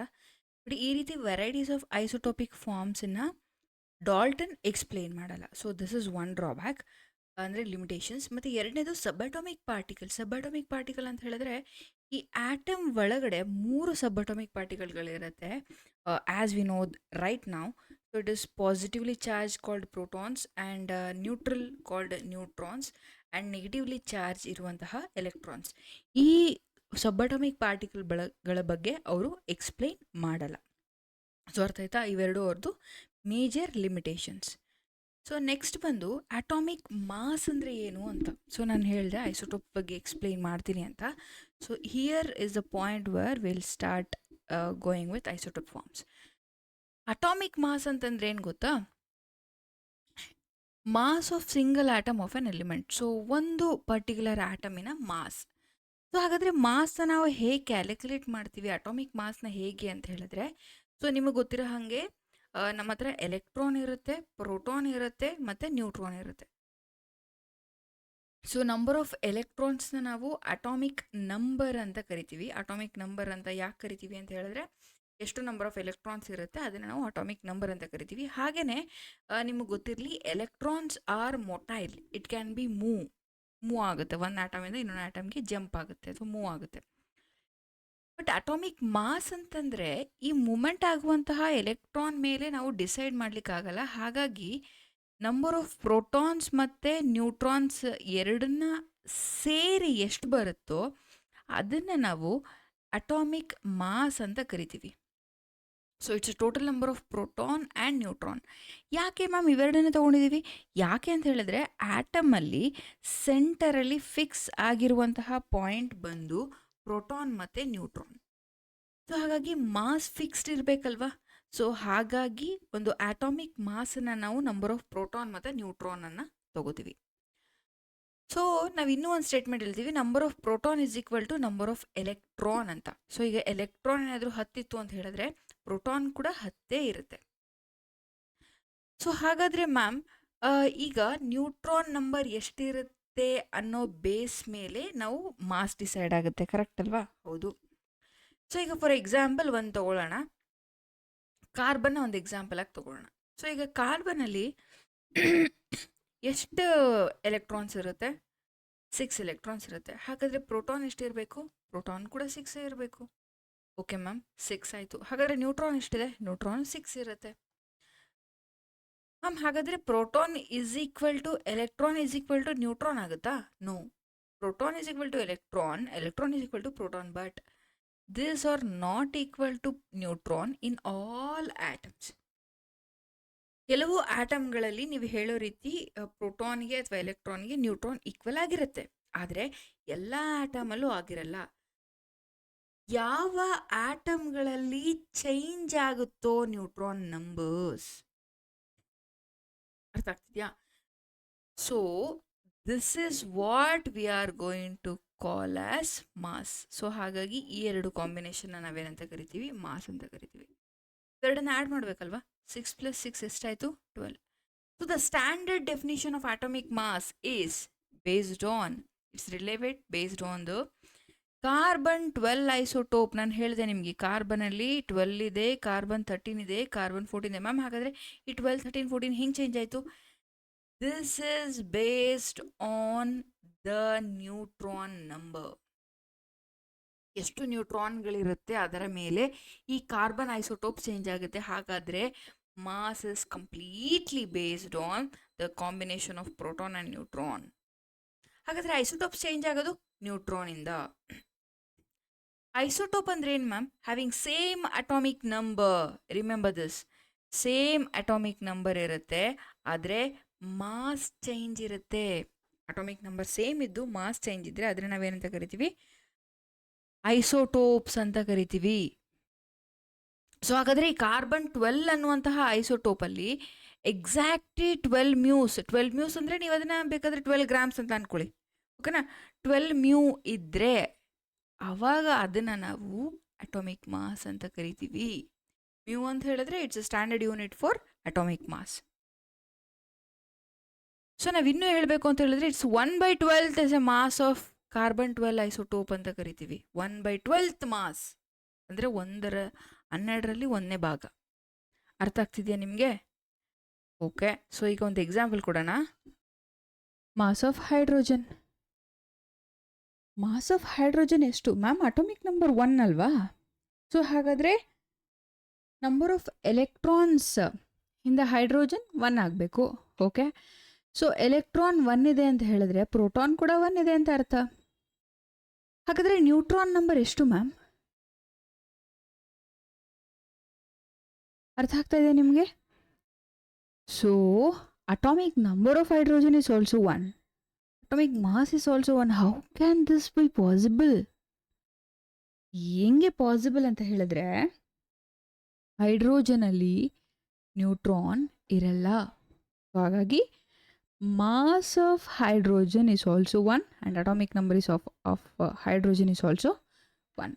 ಬಟ್ ಈ ರೀತಿ ವೆರೈಟೀಸ್ ಆಫ್ ಐಸೋಟೋಪಿಕ್ ಫಾರ್ಮ್ಸನ್ನು ಡಾಲ್ಟನ್ ಎಕ್ಸ್ಪ್ಲೇನ್ ಮಾಡಲ್ಲ. So this is one drawback, ಅಂದರೆ ಲಿಮಿಟೇಷನ್ಸ್. ಮತ್ತು ಎರಡನೇದು ಸಬ್ ಅಟಾಮಿಕ್ ಪಾರ್ಟಿಕಲ್ ಅಂತ ಹೇಳಿದ್ರೆ, ಈ ಆಟಮ್ ಒಳಗಡೆ 3 ಸಬ್-ಅಟಾಮಿಕ್ ಪಾರ್ಟಿಕಲ್ಗಳಿರುತ್ತೆ ಆ್ಯಸ್ ವಿ ನೋ ರೈಟ್ ನಾವು. So it is positively charge called protons and neutral called neutrons and negatively charge ಇರುವಂತಹ ಎಲೆಕ್ಟ್ರಾನ್ಸ್. ಈ ಸಬ್-ಅಟಾಮಿಕ್ ಪಾರ್ಟಿಕಲ್ಗಳ ಬಗ್ಗೆ ಅವರು ಎಕ್ಸ್ಪ್ಲೇನ್ ಮಾಡಲ್ಲ. ಸೊ ಅರ್ಥ ಆಯ್ತಾ? ಇವೆರಡು ಅವ್ರದ್ದು ಮೇಜರ್ ಲಿಮಿಟೇಷನ್ಸ್. ಸೊ ನೆಕ್ಸ್ಟ್ ಬಂದು ಅಟಾಮಿಕ್ ಮಾಸ್ ಅಂದರೆ ಏನು ಅಂತ. ಸೊ ನಾನು ಹೇಳಿದೆ ಐಸೋಟೋಪ್ ಬಗ್ಗೆ ಎಕ್ಸ್ಪ್ಲೇನ್ ಮಾಡ್ತೀನಿ ಅಂತ. So here is the point where will start going with isotope forms. Atomic mass ಅಂತಂದ್ರೆ ಏನು ಗೊತ್ತಾ? Mass of single atom of an element. So ಒಂದು ಪರ್ಟಿಕ್ಯುಲರ್ ಆಟಮಿನ ಮಾಸ್. ಸೊ ಹಾಗಾದರೆ ಮಾಸ್ನ ನಾವು ಹೇಗೆ ಕ್ಯಾಲ್ಕುಲೇಟ್ ಮಾಡ್ತೀವಿ, ಅಟಾಮಿಕ್ ಮಾಸ್ನ ಹೇಗೆ ಅಂತ ಹೇಳಿದ್ರೆ, ಸೊ ನಿಮಗೆ ಗೊತ್ತಿರೋ ಹಾಗೆ ನಮ್ಮ ಹತ್ರ ಎಲೆಕ್ಟ್ರಾನ್ ಇರುತ್ತೆ, ಪ್ರೋಟಾನ್ ಇರುತ್ತೆ ಮತ್ತು ನ್ಯೂಟ್ರಾನ್ ಇರುತ್ತೆ. ಸೊ ನಂಬರ್ ಆಫ್ ಎಲೆಕ್ಟ್ರಾನ್ಸ್ನ ನಾವು ಅಟಾಮಿಕ್ ನಂಬರ್ ಅಂತ ಕರಿತೀವಿ. ಅಟಾಮಿಕ್ ನಂಬರ್ ಅಂತ ಯಾಕೆ ಕರಿತೀವಿ ಅಂತ ಹೇಳಿದ್ರೆ, ಎಷ್ಟು ನಂಬರ್ ಆಫ್ ಎಲೆಕ್ಟ್ರಾನ್ಸ್ ಇರುತ್ತೆ ಅದನ್ನು ನಾವು ಅಟಾಮಿಕ್ ನಂಬರ್ ಅಂತ ಕರಿತೀವಿ. ಹಾಗೆಯೇ ನಿಮಗೆ ಗೊತ್ತಿರಲಿ, electrons R motile, it can be move ಆಗುತ್ತೆ, ಒಂದು ಆಟಮಿಂದ ಇನ್ನೊಂದು ಆಟಮ್ಗೆ ಜಂಪ್ ಆಗುತ್ತೆ ಅಥವಾ ಮೂವ್ ಆಗುತ್ತೆ. ಬಟ್ ಅಟಾಮಿಕ್ ಮಾಸ್ ಅಂತಂದರೆ ಈ ಮೂಮೆಂಟ್ ಆಗುವಂತಹ ಎಲೆಕ್ಟ್ರಾನ್ ಮೇಲೆ ನಾವು ಡಿಸೈಡ್ ಮಾಡಲಿಕ್ಕಾಗಲ್ಲ. ಹಾಗಾಗಿ ನಂಬರ್ ಆಫ್ ಪ್ರೋಟಾನ್ಸ್ ಮತ್ತು ನ್ಯೂಟ್ರಾನ್ಸ್ ಎರಡನ್ನ ಸೇರಿ ಎಷ್ಟು ಬರುತ್ತೋ ಅದನ್ನು ನಾವು ಅಟಾಮಿಕ್ ಮಾಸ್ ಅಂತ ಕರಿತೀವಿ. So it's total number of proton and neutron. ಯಾಕೆ ಮ್ಯಾಮ್ ಇವೆರಡನ್ನೇ ತೊಗೊಂಡಿದ್ದೀವಿ? ಯಾಕೆ ಅಂತ ಹೇಳಿದ್ರೆ ಆಟಮಲ್ಲಿ ಸೆಂಟರಲ್ಲಿ ಫಿಕ್ಸ್ ಆಗಿರುವಂತಹ ಪಾಯಿಂಟ್ ಬಂದು ಪ್ರೋಟಾನ್ ಮತ್ತು ನ್ಯೂಟ್ರಾನ್. ಸೊ ಹಾಗಾಗಿ ಮಾಸ್ ಫಿಕ್ಸ್ಡ್ ಇರಬೇಕಲ್ವಾ? ಸೊ ಹಾಗಾಗಿ ಒಂದು ಆಟೋಮಿಕ್ ಮಾಸನ್ನು ನಾವು ನಂಬರ್ ಆಫ್ ಪ್ರೋಟಾನ್ ಮತ್ತು ನ್ಯೂಟ್ರಾನನ್ನು ತಗೋತೀವಿ. ಸೊ ನಾವು ಇನ್ನೂ ಒಂದು ಸ್ಟೇಟ್ಮೆಂಟ್ ಹೇಳ್ತೀವಿ, number of proton is equal to number of electron ಅಂತ. ಸೊ ಈಗ ಎಲೆಕ್ಟ್ರಾನ್ ಏನಾದರೂ 10 ಇತ್ತು ಅಂತ ಹೇಳಿದ್ರೆ ಪ್ರೋಟಾನ್ ಕೂಡ 10 ಇರುತ್ತೆ. ಸೊ ಹಾಗಾದರೆ ಮ್ಯಾಮ್ ಈಗ ನ್ಯೂಟ್ರಾನ್ ನಂಬರ್ ಎಷ್ಟಿರುತ್ತೆ ಅನ್ನೋ ಬೇಸ್ ಮೇಲೆ ನಾವು ಮಾಸ್ ಡಿಸೈಡ್ ಆಗುತ್ತೆ, ಕರೆಕ್ಟ್ ಅಲ್ವಾ? ಹೌದು. ಸೊ ಈಗ ಫಾರ್ ಎಕ್ಸಾಂಪಲ್ ಒಂದು ತಗೊಳ್ಳೋಣ, ಕಾರ್ಬನ್ನ ಒಂದು ಎಕ್ಸಾಂಪಲ್ ಆಗಿ ತಗೊಳ್ಳೋಣ. ಸೊ ಈಗ ಕಾರ್ಬನಲ್ಲಿ ಎಷ್ಟು ಎಲೆಕ್ಟ್ರಾನ್ಸ್ ಇರುತ್ತೆ? 6 ಎಲೆಕ್ಟ್ರಾನ್ಸ್ ಇರುತ್ತೆ. ಹಾಗಾದರೆ ಪ್ರೋಟಾನ್ ಎಷ್ಟಿರಬೇಕು? ಪ್ರೋಟಾನ್ ಕೂಡ 6 ಇರಬೇಕು. ಓಕೆ ಮ್ಯಾಮ್, 6 ಆಯಿತು. ಹಾಗಾದರೆ ನ್ಯೂಟ್ರಾನ್ ಎಷ್ಟಿದೆ? ನ್ಯೂಟ್ರಾನ್ 6 ಇರುತ್ತೆ. ಮ್ಯಾಮ್ ಹಾಗಾದರೆ proton is equal to electron is equal to neutron ಆಗುತ್ತಾ? No. Proton is equal to electron, electron is equal to proton, but these are not equal to neutron in all atoms. ಕೆಲವು ಆಟಮ್ಗಳಲ್ಲಿ ನೀವು ಹೇಳೋ ರೀತಿ ಪ್ರೋಟಾನ್ಗೆ ಅಥವಾ ಎಲೆಕ್ಟ್ರಾನ್ಗೆ neutron equal ಆಗಿರುತ್ತೆ, ಆದರೆ ಎಲ್ಲ ಆಟಮಲ್ಲೂ ಆಗಿರಲ್ಲ. ಯಾವ ಆಟಮ್ಗಳಲ್ಲಿ ಚೇಂಜ್ ಆಗುತ್ತೋ ನ್ಯೂಟ್ರಾನ್ ನಂಬರ್ಸ್, ಅರ್ಥ ಆಗ್ತಿದ್ಯಾ? So this is what we are going to call as mass. So ಹಾಗಾಗಿ ಈ ಎರಡು ಕಾಂಬಿನೇಷನ್ನ ನಾವೇನಂತ ಕರಿತೀವಿ? ಮಾಸ್ ಅಂತ ಕರಿತೀವಿ. ಎರಡನ್ನ ಆ್ಯಡ್ ಮಾಡಬೇಕಲ್ವಾ? 6 + 6 ಎಷ್ಟಾಯಿತು? 12. So the standard definition of atomic mass is based on, it's related based on the carbon 12 isotope. ನಾನು ಹೇಳಿದೆ ನಿಮಗೆ, ಕಾರ್ಬನಲ್ಲಿ 12 ಇದೆ, ಕಾರ್ಬನ್ 13 ಇದೆ, ಕಾರ್ಬನ್ 14 ಇದೆ. ಮ್ಯಾಮ್ ಹಾಗಾದರೆ ಈ 12, 13, 14 ಹಿಂಗೆ ಚೇಂಜ್ ಆಯಿತು? This is based on the neutron number. ಎಷ್ಟು ನ್ಯೂಟ್ರಾನ್ಗಳಿರುತ್ತೆ ಅದರ ಮೇಲೆ ಈ ಕಾರ್ಬನ್ ಐಸೋಟೋಪ್ ಚೇಂಜ್ ಆಗುತ್ತೆ. ಹಾಗಾದರೆ mass is completely based on the combination of proton and neutron. ಹಾಗಾದರೆ ಐಸೋಟೋಪ್ ಚೇಂಜ್ ಆಗೋದು ನ್ಯೂಟ್ರಾನಿಂದ. ಐಸೋಟೋಪ್ ಅಂದ್ರೆ ಏನು ma'am? Having same atomic number. Remember this, same atomic number ಇರುತ್ತೆ, ಆದರೆ ಮಾಸ್ ಚೇಂಜ್ ಇರುತ್ತೆ. ಅಟಾಮಿಕ್ ನಂಬರ್ ಸೇಮ್ ಇದ್ದು ಮಾಸ್ ಚೇಂಜ್ ಇದ್ದರೆ ಅದನ್ನು ನಾವೇನಂತ ಕರಿತೀವಿ? ಐಸೋಟೋಪ್ಸ್ ಅಂತ ಕರಿತೀವಿ. ಸೊ ಹಾಗಾದರೆ ಈ ಕಾರ್ಬನ್ 12 ಅನ್ನುವಂತಹ ಐಸೋಟೋಪಲ್ಲಿ ಎಕ್ಸಾಕ್ಟ್ಲಿ 12 ಮ್ಯೂಸ್. 12 ಮ್ಯೂಸ್ ಅಂದರೆ ನೀವು ಅದನ್ನು ಬೇಕಾದರೆ 12 ಗ್ರಾಮ್ಸ್ ಅಂತ ಅಂದ್ಕೊಳ್ಳಿ, ಓಕೆನಾ? 12 ಮ್ಯೂ ಇದ್ದರೆ ಆವಾಗ ಅದನ್ನು ನಾವು ಅಟಾಮಿಕ್ ಮಾಸ್ ಅಂತ ಕರಿತೀವಿ. ಮ್ಯೂ ಅಂತ ಹೇಳಿದ್ರೆ it's a standard unit for atomic mass. So ನಾವು ಇನ್ನೂ ಹೇಳಬೇಕು ಅಂತ ಹೇಳಿದ್ರೆ it's 1/12 is a mass of carbon 12 isotope ಅಂತ ಕರಿತೀವಿ. 1/12 ಮಾಸ್ ಅಂದರೆ 12ರಲ್ಲಿ 1ನೇ ಭಾಗ. ಅರ್ಥ ಆಗ್ತಿದೆಯಾ ನಿಮಗೆ? ಓಕೆ. ಸೊ ಈಗ ಒಂದು ಎಕ್ಸಾಂಪಲ್ ಕೊಡೋಣ. Mass of hydrogen. Mass of hydrogen ಎಷ್ಟು ಮ್ಯಾಮ್? ಅಟಾಮಿಕ್ ನಂಬರ್ 1 ಅಲ್ವಾ? ಸೊ ಹಾಗಾದರೆ ನಂಬರ್ ಆಫ್ ಎಲೆಕ್ಟ್ರಾನ್ಸ್ ಇಂದ ಹೈಡ್ರೋಜನ್ 1 ಆಗಬೇಕು. ಓಕೆ. ಸೊ ಎಲೆಕ್ಟ್ರಾನ್ 1 ಇದೆ ಅಂತ ಹೇಳಿದ್ರೆ ಪ್ರೋಟಾನ್ ಕೂಡ 1 ಇದೆ ಅಂತ ಅರ್ಥ. ಹಾಗಾದರೆ ನ್ಯೂಟ್ರಾನ್ ನಂಬರ್ ಎಷ್ಟು ಮ್ಯಾಮ್? ಅರ್ಥ ಆಗ್ತಾ ಇದೆ ನಿಮಗೆ? So atomic number of hydrogen is also 1. Atomic mass is also 1. How can this be possible? ಹೆಂಗೆ ಪಾಸಿಬಲ್ ಅಂತ ಹೇಳಿದ್ರೆ ಹೈಡ್ರೋಜನಲ್ಲಿ ನ್ಯೂಟ್ರಾನ್ ಇರಲ್ಲ. ಹಾಗಾಗಿ mass of hydrogen is also 1 and atomic number is of hydrogen is also 1.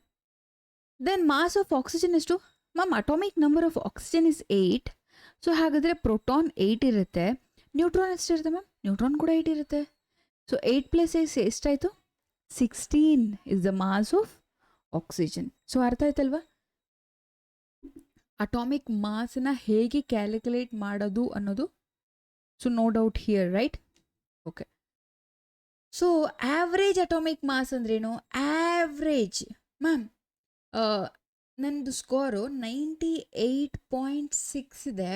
Then mass of oxygen is 2. Ma'am, atomic number of oxygen is 8. So ಹಾಗಾದರೆ proton 8 ಇರುತ್ತೆ, neutron ಎಷ್ಟಿರುತ್ತೆ ma'am? Neutron ಕೂಡ 8 ಇರುತ್ತೆ. So 8 + 8 ಎಷ್ಟಾಯಿತು? 16 is the mass of oxygen. So ಅರ್ಥ ಆಯ್ತಲ್ವಾ? Atomic ಮಾಸನ್ನ ಹೇಗೆ ಕ್ಯಾಲ್ಕುಲೇಟ್ ಮಾಡೋದು ಅನ್ನೋದು. So no doubt here, right? Okay. So average atomic mass ಅಂದ್ರೇನು? ಆವ್ರೇಜ್ ಮ್ಯಾಮ್, ನನ್ನದು ಸ್ಕೋರು 98.6 ಇದೆ,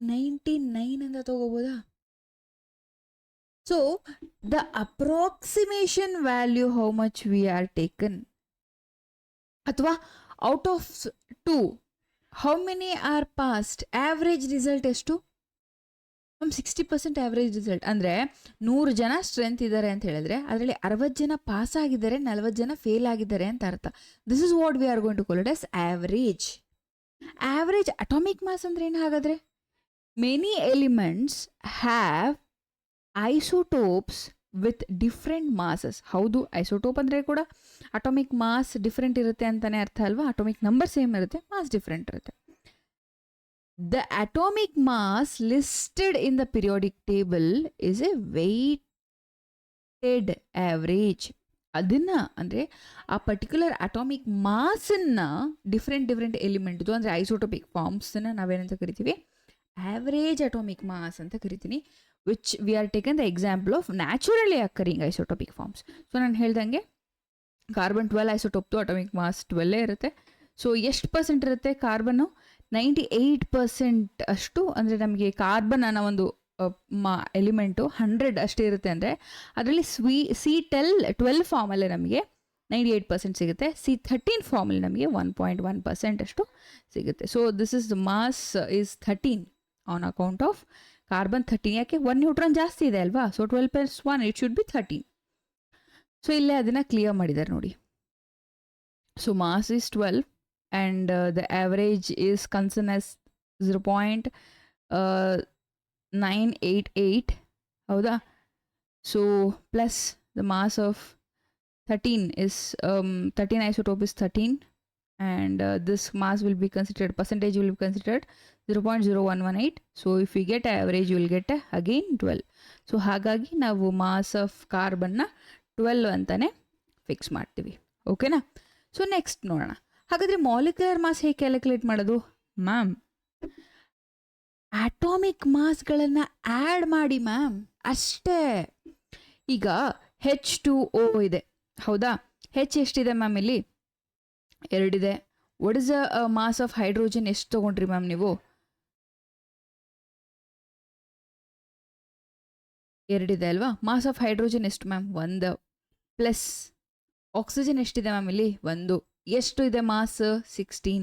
99 ಅಂತ ತಗೋಬೋದಾ? So the approximation value how much we are taken, ಅಥವಾ out of 2 how many are passed, average result ಎಷ್ಟು? 60% average result ಅಂದರೆ 100 ಜನ strength ಇದ್ದಾರೆ ಅಂತ ಹೇಳಿದ್ರೆ ಅದರಲ್ಲಿ 60 ಜನ ಪಾಸ್ ಆಗಿದ್ದಾರೆ, 40 ಜನ ಫೇಲ್ ಆಗಿದ್ದಾರೆ ಅಂತ ಅರ್ಥ. This is what we are going to call it as average. Average atomic mass ಅಂದ್ರೆ ಏನು ಹಾಗಾದರೆ? Many elements have isotopes with different masses. ಹೌದು, ಐಸೋಟೋಪ್ ಅಂದರೆ ಕೂಡ ಅಟಾಮಿಕ್ ಮಾಸ್ ಡಿಫ್ರೆಂಟ್ ಇರುತ್ತೆ ಅಂತಲೇ ಅರ್ಥ ಅಲ್ವಾ? ಅಟಾಮಿಕ್ ನಂಬರ್ ಸೇಮ್ ಇರುತ್ತೆ, ಮಾಸ್ ಡಿಫ್ರೆಂಟ್ ಇರುತ್ತೆ. The atomic mass listed in the periodic table is a weighted average. ಅದನ್ನ ಅಂದರೆ ಆ ಪರ್ಟಿಕ್ಯುಲರ್ ಅಟಾಮಿಕ್ ಮಾಸನ್ನ ಡಿಫ್ರೆಂಟ್ ಎಲಿಮೆಂಟ್ದು ಅಂದರೆ ಐಸೋಟೋಪಿಕ್ ಫಾರ್ಮ್ಸನ್ನ ನಾವೇನಂತ ಕರಿತೀವಿ? ಆವ್ರೇಜ್ ಅಟಾಮಿಕ್ ಮಾಸ್ ಅಂತ ಕರಿತೀನಿ. Which we are taken the example of naturally occurring isotopic forms. So ನಾನು ಹೇಳ್ದಂಗೆ ಕಾರ್ಬನ್ 12 ಐಸೋಟೋಪ್ದು ಅಟಾಮಿಕ್ ಮಾಸ್ 12 ಇರುತ್ತೆ. ಸೊ ಎಷ್ಟು ಪರ್ಸೆಂಟ್ ಇರುತ್ತೆ ಕಾರ್ಬನ್ನು? 98% ಅಷ್ಟು. ಅಂದರೆ ನಮಗೆ ಕಾರ್ಬನ್ ಅನ್ನೋ ಒಂದು ಎಲಿಮೆಂಟು 100 ಅಷ್ಟೇ ಇರುತ್ತೆ ಅಂದರೆ ಅದರಲ್ಲಿ C12 ಫಾರ್ಮಲ್ಲೇ ನಮಗೆ 98% ಸಿಗುತ್ತೆ. C13 ಫಾರ್ಮಲ್ಲಿ ನಮಗೆ 1.1% ಅಷ್ಟು ಸಿಗುತ್ತೆ. So this is the mass is 13 on account of carbon 13. ಯಾಕೆ? 1 ನ್ಯೂಟ್ರಾನ್ ಜಾಸ್ತಿ ಇದೆ ಅಲ್ವಾ? So 12 + 1 it should be 13. So ಇಲ್ಲೇ ಅದನ್ನು ಕ್ಲಿಯರ್ ಮಾಡಿದ್ದಾರೆ ನೋಡಿ. So mass is 12 and the average is concerned as 0.988. ಹೌದಾ? So plus the mass of 13 is 13 isotope is 13 and this mass will be considered, percentage will be considered 0.0118. so if we get average you will get again 12. So ಹಾಗಾಗಿ ನಾವು mass of ಕಾರ್ಬನ್ನ 12 ಅಂತಾನೆ fix ಮಾಡ್ತೀವಿ. ಓಕೆನಾ? So next ನೋಡೋಣ. ಹಾಗಾದರೆ molecular mass ಹೇಗೆ calculate ಮಾಡೋದು? Ma'am, atomic ಮಾಸ್ಗಳನ್ನು add ಮಾಡಿ ಮ್ಯಾಮ್, ಅಷ್ಟೇ. ಈಗ H2O ಇದೆ, ಹೌದಾ? H ಎಷ್ಟಿದೆ ಮ್ಯಾಮ್? ಇಲ್ಲಿ 2 ಇದೆ. What is the mass of hydrogen? ಎಷ್ಟು ತೊಗೊಂಡ್ರಿ ಮ್ಯಾಮ್ ನೀವು? 2 ಇದೆ ಅಲ್ವಾ? ಮಾಸ್ ಆಫ್ ಹೈಡ್ರೋಜನ್ ಎಷ್ಟು ಮ್ಯಾಮ್? 1. ಪ್ಲಸ್ ಆಕ್ಸಿಜನ್ ಎಷ್ಟಿದೆ ಮ್ಯಾಮ್? ಇಲ್ಲಿ 1. ಎಷ್ಟು ಇದೆ mass? 16.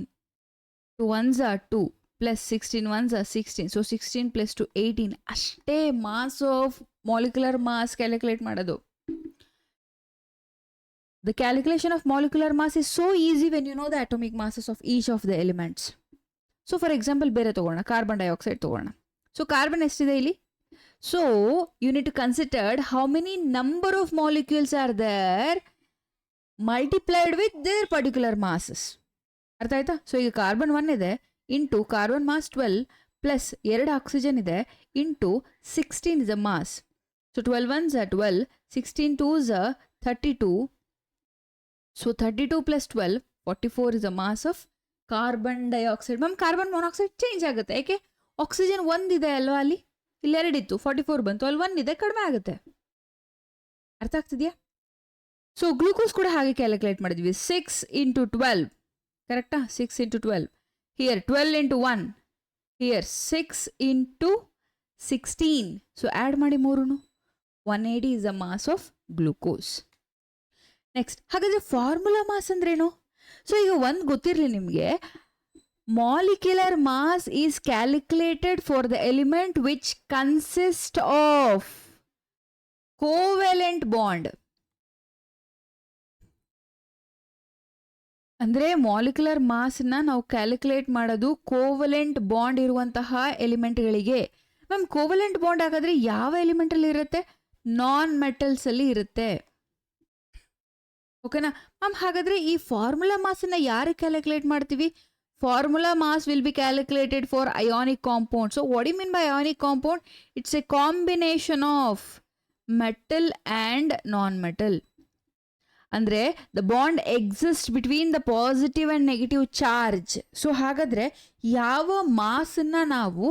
2 1s are 2 plus 16 1s are 16. So 16 + 2 18. ಅಷ್ಟೇ mass of molecular mass calculate ಮಾಡೋದು. The calculation of molecular mass is so easy when you know the atomic masses of each of the elements. So for example ಬೇರೆ ತೊಗೊಳ್ಳೋಣ, carbon dioxide ತೊಗೊಳ್ಳೋಣ. So carbon ಎಷ್ಟಿದೆ ಇಲ್ಲಿ? So you need to consider how many number of molecules are there multiplied with their particular masses. ಅರ್ಥ ಆಯ್ತಾ? So ಈಗ carbon 1 ಇದೆ into carbon mass 12 plus 2 oxygen ಇದೆ into 16 is a mass. So 12 1s are 12, 16 2s are 32. So 32 + 12 44 is a mass of carbon dioxide. Ma'am carbon monoxide change ಆಗುತ್ತೆ, ಯಾಕೆ? Oxygen 1 ಇದೆ ಅಲ್ವಾ? ಅಲ್ಲಿ ಇಲ್ಲಿ 2 ಇತ್ತು, 44 ಬಂತು, ಅಲ್ಲಿ 1 ಇದೆ, ಕಡಿಮೆ ಆಗುತ್ತೆ. ಅರ್ಥ ಆಗ್ತಿದೆಯಾ? ಸೊ ಗ್ಲೂಕೋಸ್ ಕೂಡ ಹಾಗೆ ಕ್ಯಾಲ್ಕುಲೇಟ್ ಮಾಡಿದ್ವಿ. 6 × 12, ಕರೆಕ್ಟಾ? 6 × 12. Here 12 × 1, here 6 × 16. ಸೊ ಆ್ಯಡ್ ಮಾಡಿ 3, 180 is the mass of glucose. Next, ಹಾಗಾದರೆ ಫಾರ್ಮುಲಾ ಮಾಸ್ ಅಂದ್ರೇನು? ಸೊ ಈಗ ಒಂದು ಗೊತ್ತಿರಲಿ ನಿಮಗೆ, molecular mass is calculated for the element which consist of covalent bond. ಅಂದರೆ ಮಾಲಿಕ್ಯುಲರ್ ಮಾಸ್ನ ನಾವು ಕ್ಯಾಲ್ಕುಲೇಟ್ ಮಾಡೋದು ಕೋವಲೆಂಟ್ ಬಾಂಡ್ ಇರುವಂತಹ ಎಲಿಮೆಂಟ್ಗಳಿಗೆ. ಮ್ಯಾಮ್ ಕೋವಲೆಂಟ್ ಬಾಂಡ್ ಹಾಗಾದರೆ ಯಾವ ಎಲಿಮೆಂಟಲ್ಲಿ ಇರುತ್ತೆ? ನಾನ್ ಮೆಟಲ್ಸಲ್ಲಿ ಇರುತ್ತೆ. ಓಕೆನಾ ಮ್ಯಾಮ್? ಹಾಗಾದರೆ ಈ ಫಾರ್ಮುಲಾ ಮಾಸನ್ನು ಯಾರು ಕ್ಯಾಲ್ಕುಲೇಟ್ ಮಾಡ್ತೀವಿ? Formula mass will be calculated for ionic compound. So what you mean by ionic compound? It's a combination of metal and non metal. ಅಂದರೆ the bond exist between the positive and negative charge. So ಹಾಗಾದರೆ ಯಾವ ಮಾಸನ್ನು ನಾವು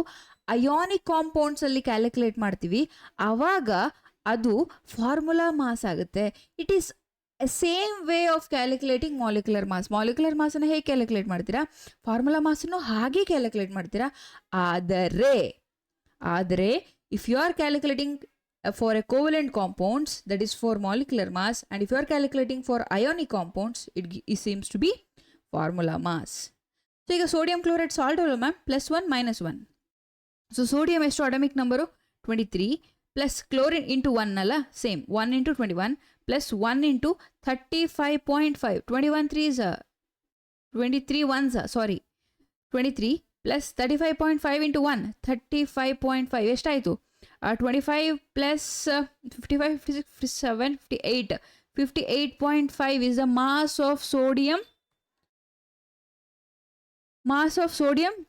ionic ಕಾಂಪೌಂಡ್ಸಲ್ಲಿ calculate ಮಾಡ್ತೀವಿ ಆವಾಗ ಅದು formula mass ಆಗುತ್ತೆ. It is a same way of calculating molecular mass. Molecular ಮಾಸನ್ನು ಹೇಗೆ ಕ್ಯಾಲ್ಕುಲೇಟ್ ಮಾಡ್ತೀರಾ, ಫಾರ್ಮುಲಾ ಮಾಸನ್ನು ಹಾಗೆ ಕ್ಯಾಲ್ಕುಲೇಟ್ ಮಾಡ್ತೀರಾ. ಆದರೆ if you are calculating for a covalent compounds, that is for molecular mass, and if you are calculating for ionic compounds, it seems to be formula mass. So ಈಗ sodium chloride salt ಅಲ್ಲ ma'am, +1 -1. So sodium ಎಷ್ಟು atomic number 23 plus chlorine into 1 ಅಲ್ಲ, same 1 × 21 plus 1 × 35.5. 21 3s 23 1s ಸಾರಿ 23 plus 35.5 × 1 35.5 ಎಷ್ಟಾಯಿತು? 25 plus 55, 56, 57, 58. 58.5 is the mass of sodium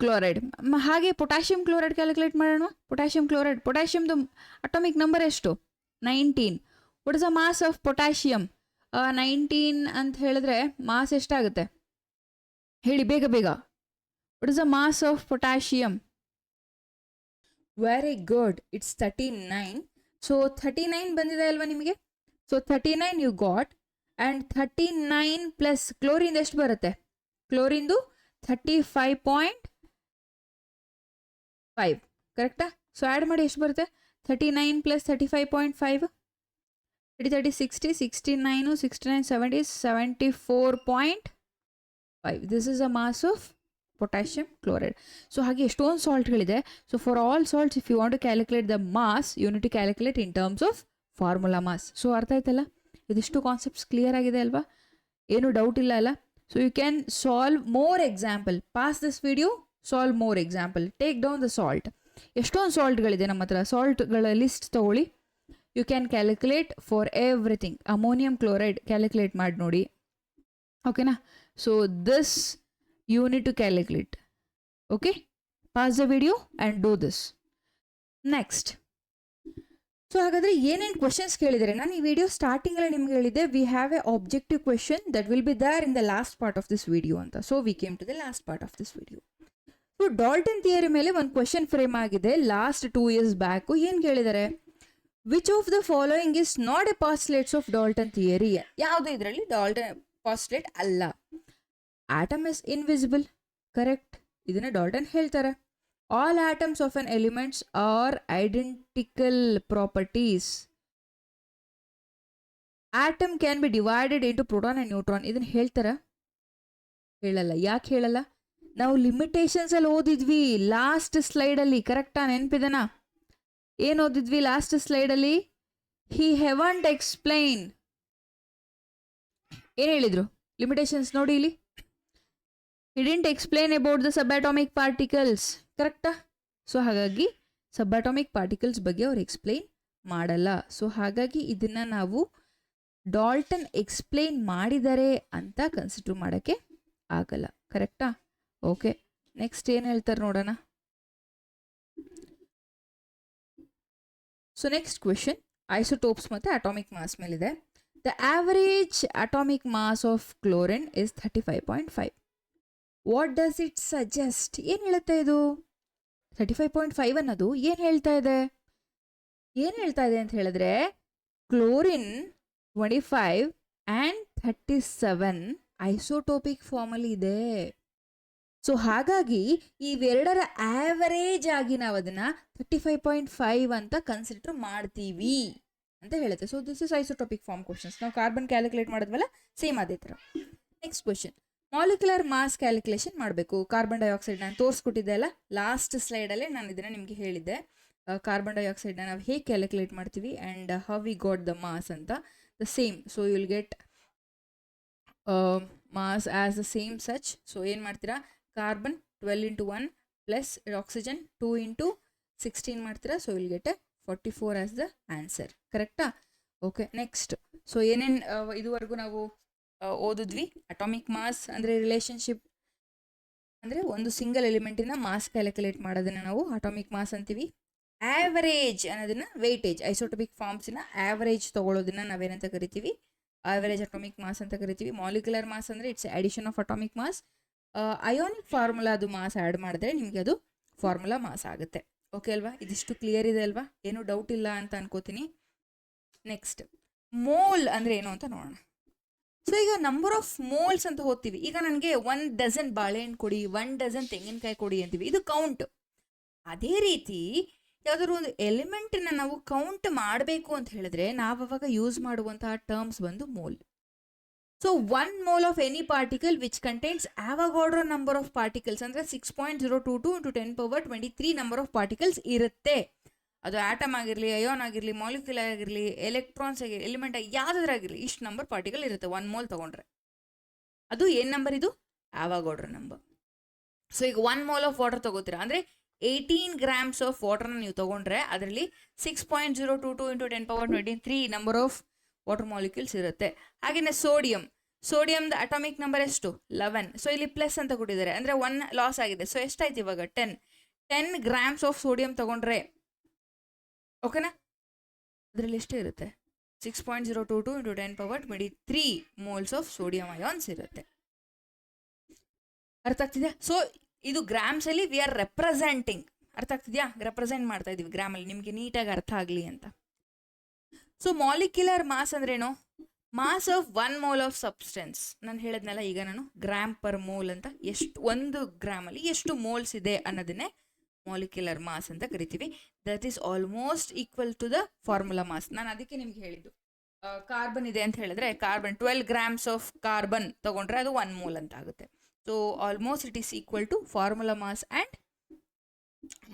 chloride. ಹಾಗೆ potassium chloride calculate ಮಾಡೋಣ. ಪೊಟ್ಯಾಷಿಯಮ್ದು atomic number ಎಷ್ಟು? 19. What is the mass of potassium? 19 ಅಂತ ಹೇಳಿದ್ರೆ mass ಎಷ್ಟಾಗುತ್ತೆ ಹೇಳಿ ಬೇಗ. What is the mass of potassium? Very good, it's 39. So 39 ಬಂದಿದೆ ಅಲ್ವಾ ನಿಮಗೆ? So 39 you got, and 39 plus chlorine ಎಷ್ಟು ಬರುತ್ತೆ? ಕ್ಲೋರಿಂದು 35.5 ಕರೆಕ್ಟಾ? ಸೊ ಆ್ಯಡ್ ಮಾಡಿ ಎಷ್ಟು ಬರುತ್ತೆ? 39 plus 35.5 30 60 69 69 70 74.5. This is a mass of potassium chloride. So ಹಾಗೆ ಎಷ್ಟೊಂದು ಸಾಲ್ಟ್ಗಳಿದೆ. So for all salts if you want to calculate the mass you need to calculate in terms of formula mass. So ಅರ್ಥ ಆಯ್ತಲ್ಲ? ಇದಿಷ್ಟು concepts clear ಆಗಿದೆ ಅಲ್ವಾ? ಏನು doubt ಇಲ್ಲ ಅಲ್ಲ? So you can solve more example. Pause this video, solve more example, take down the salt. ಎಷ್ಟೊಂದು ಸಾಲ್ಟ್ಗಳಿದೆ ನಮ್ಮ ಹತ್ರ, ಸಾಲ್ಟ್ಗಳ ಲಿಸ್ಟ್ ತೊಗೊಳ್ಳಿ. You can calculate for everything. Ammonium chloride calculate ಮಾಡಿ ನೋಡಿ, ಓಕೆನಾ? So this you need to calculate. Okay, pause the video and do this. Next, so ಹಾಗಾದರೆ ಏನೇನು ಕ್ವೆಶನ್ಸ್ ಕೇಳಿದರೆ, ನಾನು ಈ ವಿಡಿಯೋ ಸ್ಟಾರ್ಟಿಂಗಲ್ಲಿ ನಿಮ್ಗೆ ಹೇಳಿದ್ದೆ we have a objective question that will be there in the last part of this video ಅಂತ. So we came to the last part of this video. So Dalton theory ಮೇಲೆ ಒಂದು question frame ಆಗಿದೆ last 2 years back. ಏನು ಕೇಳಿದ್ದಾರೆ? Which of the following is not a postulates of Dalton theory? ಯಾವುದು ಇದರಲ್ಲಿ Dalton postulate ಅಲ್ಲ? Atom is invisible, correct. ಇದನ್ನ Dalton ಹೇಳ್ತಾರೆ. All atoms of an elements are identical properties. Atom can be divided into proton and neutron. ಇದನ್ನ ಹೇಳ್ತಾರ? ಹೇಳಲ್ಲ. ಯಾಕೆ ಹೇಳಲ್ಲ? ನಾವು ಲಿಮಿಟೇಷನ್ಸ್ ಅಲ್ಲಿ ಓದಿದ್ವಿ ಲಾಸ್ಟ್ ಸ್ಲೈಡಲ್ಲಿ, ಕರೆಕ್ಟಾ? ನೆನಪಿದನಾ? ಏನು ಓದಿದ್ವಿ ಲಾಸ್ಟ್ ಸ್ಲೈಡಲ್ಲಿ? ಹಿ ಹೆವಂಟ್ ಎಕ್ಸ್ಪ್ಲೈನ್. ಏನು ಹೇಳಿದ್ರು? ಲಿಮಿಟೇಷನ್ಸ್ ನೋಡಿ ಇಲ್ಲಿ. He didn't explain about the subatomic particles, ಕರೆಕ್ಟಾ? ಸೊ ಹಾಗಾಗಿ ಸಬ್ಅಟಾಮಿಕ್ ಪಾರ್ಟಿಕಲ್ಸ್ ಬಗ್ಗೆ ಅವ್ರು ಎಕ್ಸ್ಪ್ಲೈನ್ ಮಾಡಲ್ಲ. ಸೊ ಹಾಗಾಗಿ ಇದನ್ನು ನಾವು ಡಾಲ್ಟನ್ ಎಕ್ಸ್ಪ್ಲೈನ್ ಮಾಡಿದ್ದಾರೆ ಅಂತ ಕನ್ಸಿಡರ್ ಮಾಡೋಕ್ಕೆ ಆಗಲ್ಲ, ಕರೆಕ್ಟಾ? ಓಕೆ, ನೆಕ್ಸ್ಟ್ ಏನು ಹೇಳ್ತಾರೆ ನೋಡೋಣ. ಸೊ ನೆಕ್ಸ್ಟ್ ಕ್ವೆಶನ್ ಐಸೋಟೋಪ್ಸ್ ಮತ್ತು ಅಟಾಮಿಕ್ ಮಾಸ್ ಮೇಲಿದೆ. The average atomic mass of chlorine is 35.5. What does it suggest? ಏನು ಹೇಳುತ್ತೆ ಇದು? 35.5 ಅನ್ನೋದು ಏನು ಹೇಳ್ತಾ ಇದೆ ಅಂತ ಹೇಳಿದ್ರೆ ಕ್ಲೋರಿನ್ 25 ಆ್ಯಂಡ್ 37 ಐಸೋಟೋಪಿಕ್ ಫಾರ್ಮಲ್ಲಿ ಇದೆ. ಸೊ ಹಾಗಾಗಿ ಇವೆರಡರ ಆವರೇಜ್ ಆಗಿ ನಾವು ಅದನ್ನು 35.5 ಅಂತ ಕನ್ಸಿಡರ್ ಮಾಡ್ತೀವಿ ಅಂತ ಹೇಳುತ್ತೆ. So this is isotopic form questions. ನಾವು ಕಾರ್ಬನ್ ಕ್ಯಾಲ್ಕುಲೇಟ್ ಮಾಡಿದ್ವಲ್ಲ, ಸೇಮ್ ಅದೇ ಥರ. Next question, molecular mass calculation ಮಾಡಬೇಕು. ಕಾರ್ಬನ್ ಡೈಆಕ್ಸೈಡ್ ನಾನು ತೋರಿಸ್ಕೊಟ್ಟಿದ್ದೆ ಅಲ್ಲ ಲಾಸ್ಟ್ ಸ್ಲೈಡಲ್ಲೇ, ನಾನು ಇದನ್ನು ನಿಮಗೆ ಹೇಳಿದ್ದೆ ಕಾರ್ಬನ್ ಡೈಆಕ್ಸೈಡ್ನ ನಾವು ಹೇಗೆ ಕ್ಯಾಲ್ಕುಲೇಟ್ ಮಾಡ್ತೀವಿ and how we got the mass ಅಂತ. The same, so you will get mass as the same such. So ಏನು ಮಾಡ್ತೀರಾ? ಕಾರ್ಬನ್ 12 × 1 ಪ್ಲಸ್ ಆಕ್ಸಿಜನ್ 2 × 16 ಮಾಡ್ತೀರಾ. So will get 44 as the answer, ಕರೆಕ್ಟಾ? Okay, next. ಸೊ ಏನೇನು ಇದುವರೆಗೂ ನಾವು ಓದಿದ್ವಿ? ಅಟಾಮಿಕ್ ಮಾಸ್ ಅಂದರೆ ರಿಲೇಷನ್ಶಿಪ್, ಅಂದರೆ ಒಂದು ಸಿಂಗಲ್ ಎಲಿಮೆಂಟಿನ ಮಾಸ್ ಕ್ಯಾಲ್ಕುಲೇಟ್ ಮಾಡೋದನ್ನು ನಾವು ಅಟಾಮಿಕ್ ಮಾಸ್ ಅಂತೀವಿ. ಆ್ಯಾವರೇಜ್ ಅನ್ನೋದನ್ನು ವೆಯ್ಟೇಜ್, ಐಸೋಟೋಪಿಕ್ ಫಾರ್ಮ್ಸಿನ ಆ್ಯಾವರೇಜ್ ತೊಗೊಳ್ಳೋದನ್ನು ನಾವೇನಂತ ಕರಿತೀವಿ? ಆವರೇಜ್ ಅಟಾಮಿಕ್ ಮಾಸ್ ಅಂತ ಕರಿತೀವಿ. ಮಾಲಿಕ್ಯುಲರ್ ಮಾಸ್ ಅಂದರೆ it's addition of atomic mass. Ionic formula ಅದು ಮಾಸ್ ಆ್ಯಡ್ ಮಾಡಿದ್ರೆ ನಿಮಗೆ ಅದು ಫಾರ್ಮುಲಾ ಮಾಸ್ ಆಗುತ್ತೆ. ಓಕೆ ಅಲ್ವಾ? ಇದಿಷ್ಟು ಕ್ಲಿಯರ್ ಇದೆ ಅಲ್ವಾ? ಏನು ಡೌಟ್ ಇಲ್ಲ ಅಂತ ಅನ್ಕೋತೀನಿ. ನೆಕ್ಸ್ಟ್ ಮೋಲ್ ಅಂದರೆ ಏನು ಅಂತ ನೋಡೋಣ. ಸೊ ಈಗ ನಂಬರ್ ಆಫ್ ಮೋಲ್ಸ್ ಅಂತ ಹೋಗ್ತೀವಿ. ಈಗ ನನಗೆ 1 ಡಜನ್ ಬಾಳೆಹಣ್ಣು ಕೊಡಿ, 1 ಡಜನ್ ತೆಂಗಿನಕಾಯಿ ಕೊಡಿ ಅಂತೀವಿ, ಇದು ಕೌಂಟ್. ಅದೇ ರೀತಿ ಯಾವುದಾದ್ರು ಒಂದು ಎಲಿಮೆಂಟನ್ನ ನಾವು ಕೌಂಟ್ ಮಾಡಬೇಕು ಅಂತ ಹೇಳಿದ್ರೆ ನಾವು ಅವಾಗ ಯೂಸ್ ಮಾಡುವಂತಹ ಟರ್ಮ್ಸ್ ಬಂದು mole. So 1 mole of any particle which contains Avogadro number of particles ಅಂದರೆ 6.022 × 10⁻23 ನಂಬರ್ ಆಫ್ ಪಾರ್ಟಿಕಲ್ಸ್ ಇರುತ್ತೆ. ಅದು ಆಟಮ್ ಆಗಿರಲಿ, ಅಯೋನ್ ಆಗಿರಲಿ, ಮಾಲಿಕ್ಯುಲರ್ ಆಗಿರಲಿ, ಎಲೆಕ್ಟ್ರಾನ್ಸ್ ಆಗಿರಲಿ, ಎಲಿಮೆಂಟ್ ಆಗಿ ಯಾವುದಾದ್ರಾಗಿರಲಿ ಇಷ್ಟು ನಂಬರ್ ಪಾರ್ಟಿಕಲ್ ಇರುತ್ತೆ 1 ಮೋಲ್ ತೊಗೊಂಡ್ರೆ. ಅದು ಏನು ನಂಬರ್? ಇದು ಆವಗಾಡ್ರೋ ನಂಬರ್. ಸೊ ಈಗ 1 ಮೋಲ್ ಆಫ್ ವಾಟರ್ ತೊಗೋತೀರಾ ಅಂದರೆ 18 ಗ್ರಾಮ್ಸ್ ಆಫ್ ವಾಟರ್ನ ನೀವು ತೊಗೊಂಡ್ರೆ ಅದರಲ್ಲಿ 6.022 × 10⁻23 ನಂಬರ್ ಆಫ್ ವಾಟರ್ ಮಾಲಿಕ್ಯೂಲ್ಸ್ ಇರುತ್ತೆ. ಹಾಗೆಯೇ ಸೋಡಿಯಮ್ದು ಅಟಾಮಿಕ್ ನಂಬರ್ ಎಷ್ಟು? 11. ಸೊ ಇಲ್ಲಿ ಪ್ಲಸ್ ಅಂತ ಕೊಟ್ಟಿದ್ದಾರೆ ಅಂದರೆ 1 ಲಾಸ್ ಆಗಿದೆ. ಸೊ ಎಷ್ಟಾಯ್ತು ಇವಾಗ? 10 ಗ್ರಾಮ್ಸ್ ಆಫ್ ಸೋಡಿಯಂ ತೊಗೊಂಡ್ರೆ ಓಕೆನಾ, ಅದರಲ್ಲಿ ಎಷ್ಟೇ ಇರುತ್ತೆ? 6.022 × 10⁻23 ಮೋಲ್ಸ್ ಆಫ್ ಸೋಡಿಯಂ ಅಯಾನ್ಸ್ ಇರುತ್ತೆ. ಅರ್ಥ ಆಗ್ತಿದೆಯಾ? ಸೊ ಇದು ಗ್ರಾಮ್ಸ್ ಅಲ್ಲಿ ವಿ ಆರ್ ರೆಪ್ರೆಸೆಂಟಿಂಗ್. ಅರ್ಥ ಆಗ್ತಿದೆಯಾ? ರೆಪ್ರೆಸೆಂಟ್ ಮಾಡ್ತಾ ಇದೀವಿ ಗ್ರಾಮಲ್ಲಿ, ನಿಮಗೆ ನೀಟಾಗಿ ಅರ್ಥ ಆಗಲಿ ಅಂತ. ಸೊ ಮಾಲಿಕ್ಯುಲರ್ ಮಾಸ್ ಅಂದ್ರೇನು? Mass of 1 mole of substance. ನಾನು ಹೇಳಿದ್ನಲ್ಲ ಈಗ ನಾನು ಗ್ರಾಮ್ ಪರ್ ಮೋಲ್ ಅಂತ, ಎಷ್ಟು 1 ಗ್ರಾಮಲ್ಲಿ ಎಷ್ಟು ಮೋಲ್ಸ್ ಇದೆ ಅನ್ನೋದನ್ನೇ ಮಾಲಿಕ್ಯುಲರ್ ಮಾಸ್ ಅಂತ ಕರಿತೀವಿ. That is almost equal to the formula mass. ನಾನು ಅದಕ್ಕೆ ನಿಮ್ಗೆ ಹೇಳಿದ್ದು ಕಾರ್ಬನ್ ಇದೆ ಅಂತ ಹೇಳಿದ್ರೆ ಕಾರ್ಬನ್ 12 ಗ್ರಾಮ್ಸ್ ಆಫ್ ಕಾರ್ಬನ್ ತಗೊಂಡ್ರೆ ಅದು 1 ಮೋಲ್ ಅಂತ ಆಗುತ್ತೆ. So almost it is equal to formula mass and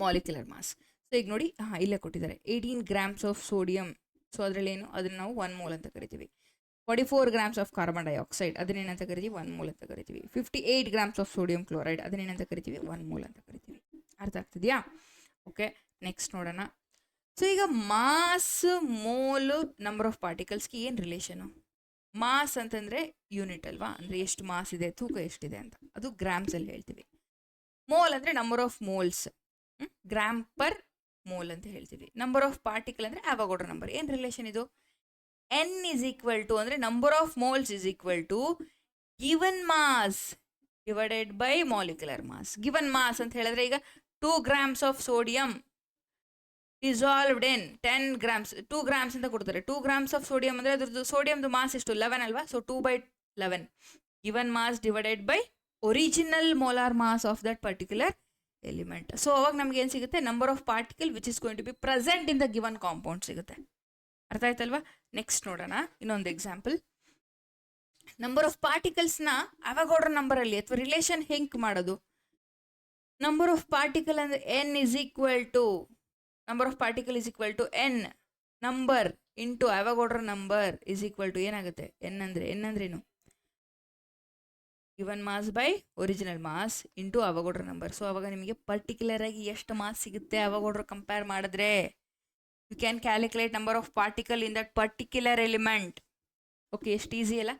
molecular mass. ಸೊ ಈಗ ನೋಡಿ ಇಲ್ಲೇ ಕೊಟ್ಟಿದ್ದಾರೆ 18 ಗ್ರಾಮ್ಸ್ ಆಫ್ ಸೋಡಿಯಂ. ಸೊ ಅದರಲ್ಲಿ ಏನು? ಅದನ್ನು ನಾವು 1 ಮೋಲ್ ಅಂತ ಕರಿತೀವಿ. 44 ಗ್ರಾಮ್ಸ್ ಆಫ್ ಕಾರ್ಬನ್ ಡೈಆಕ್ಸೈಡ್ ಅದನ್ನೇನಂತ ಕರಿತೀವಿ? 1 ಮೋಲ್ ಅಂತ ಕರಿತೀವಿ. 58 ಗ್ರಾಮ್ಸ್ ಆಫ್ ಸೋಡಿಯಂ ಕ್ಲೋರೈಡ್ ಅದನ್ನೇನಂತ ಕರಿತೀವಿ? 1 ಮೋಲ್ ಅಂತ ಕರಿತೀವಿ. ಅರ್ಥ ಆಗ್ತಿದೆಯಾ? ಓಕೆ, ನೆಕ್ಸ್ಟ್ ನೋಡೋಣ. ಸೊ ಈಗ ಮಾಸ್, ಮೋಲ್, ನಂಬರ್ ಆಫ್ ಪಾರ್ಟಿಕಲ್ಸ್ಗೆ ಏನು ರಿಲೇಷನು? ಮಾಸ್ ಅಂತಂದರೆ ಯೂನಿಟ್ ಅಲ್ವಾ, ಅಂದರೆ ಎಷ್ಟು ಮಾಸ್ ಇದೆ, ತೂಕ ಎಷ್ಟಿದೆ ಅಂತ, ಅದು ಗ್ರಾಮ್ಸಲ್ಲಿ ಹೇಳ್ತೀವಿ. ಮೋಲ್ ಅಂದರೆ number of moles, gram per mole ಅಂತ ಹೇಳ್ತೀವಿ. ನಂಬರ್ ಆಫ್ ಪಾರ್ಟಿಕಲ್ ಅಂದರೆ ಆವಗಾಡ್ರೋ ನಂಬರ್. ಏನು ರಿಲೇಷನ್ ಇದು? n is equal to ಅಂದರೆ number of moles is equal to given mass divided by molecular mass. Given mass ಅಂತ ಹೇಳಿದ್ರೆ ಈಗ 2 grams of sodium dissolved in 10 grams, 2 grams ಅಂತ ಕೊಡ್ತಾರೆ. 2 grams of sodium ಅಂದರೆ ಅದ್ರದ್ದು ಸೋಡಿಯಂದು ಮಾಸ್ ಎಷ್ಟು? 11 ಅಲ್ವಾ? So 2/11 given mass divided by original molar mass of that particular element. So ಅವಾಗ ನಮ್ಗೆ ಏನು ಸಿಗುತ್ತೆ? Number of particle which is going to be present in the given compound ಸಿಗುತ್ತೆ. ಅರ್ಥ ಆಯ್ತಲ್ವಾ? ನೆಕ್ಸ್ಟ್ ನೋಡೋಣ ಇನ್ನೊಂದು ಎಕ್ಸಾಂಪಲ್. ನಂಬರ್ ಆಫ್ ಪಾರ್ಟಿಕಲ್ಸ್ನ ಆವಗಾಡ್ರೋ ನಂಬರಲ್ಲಿ ಅಥವಾ ರಿಲೇಷನ್ ಹೆಂಗೆ ಮಾಡೋದು? ನಂಬರ್ ಆಫ್ ಪಾರ್ಟಿಕಲ್ ಅಂದರೆ n is equal to number of particle is equal to n number into Avogadro number is equal to ಏನಾಗುತ್ತೆ? n ಅಂದ್ರೇನು? Given mass by original mass into Avogadro number. So ಅವಾಗ ನಿಮಗೆ particular ಆಗಿ ಎಷ್ಟು mass ಸಿಗುತ್ತೆ Avogadro compare ಮಾಡಿದ್ರೆ? You can calculate number of particle in that particular element. Okay, ಎಷ್ಟು easy ಅಲ್ಲ?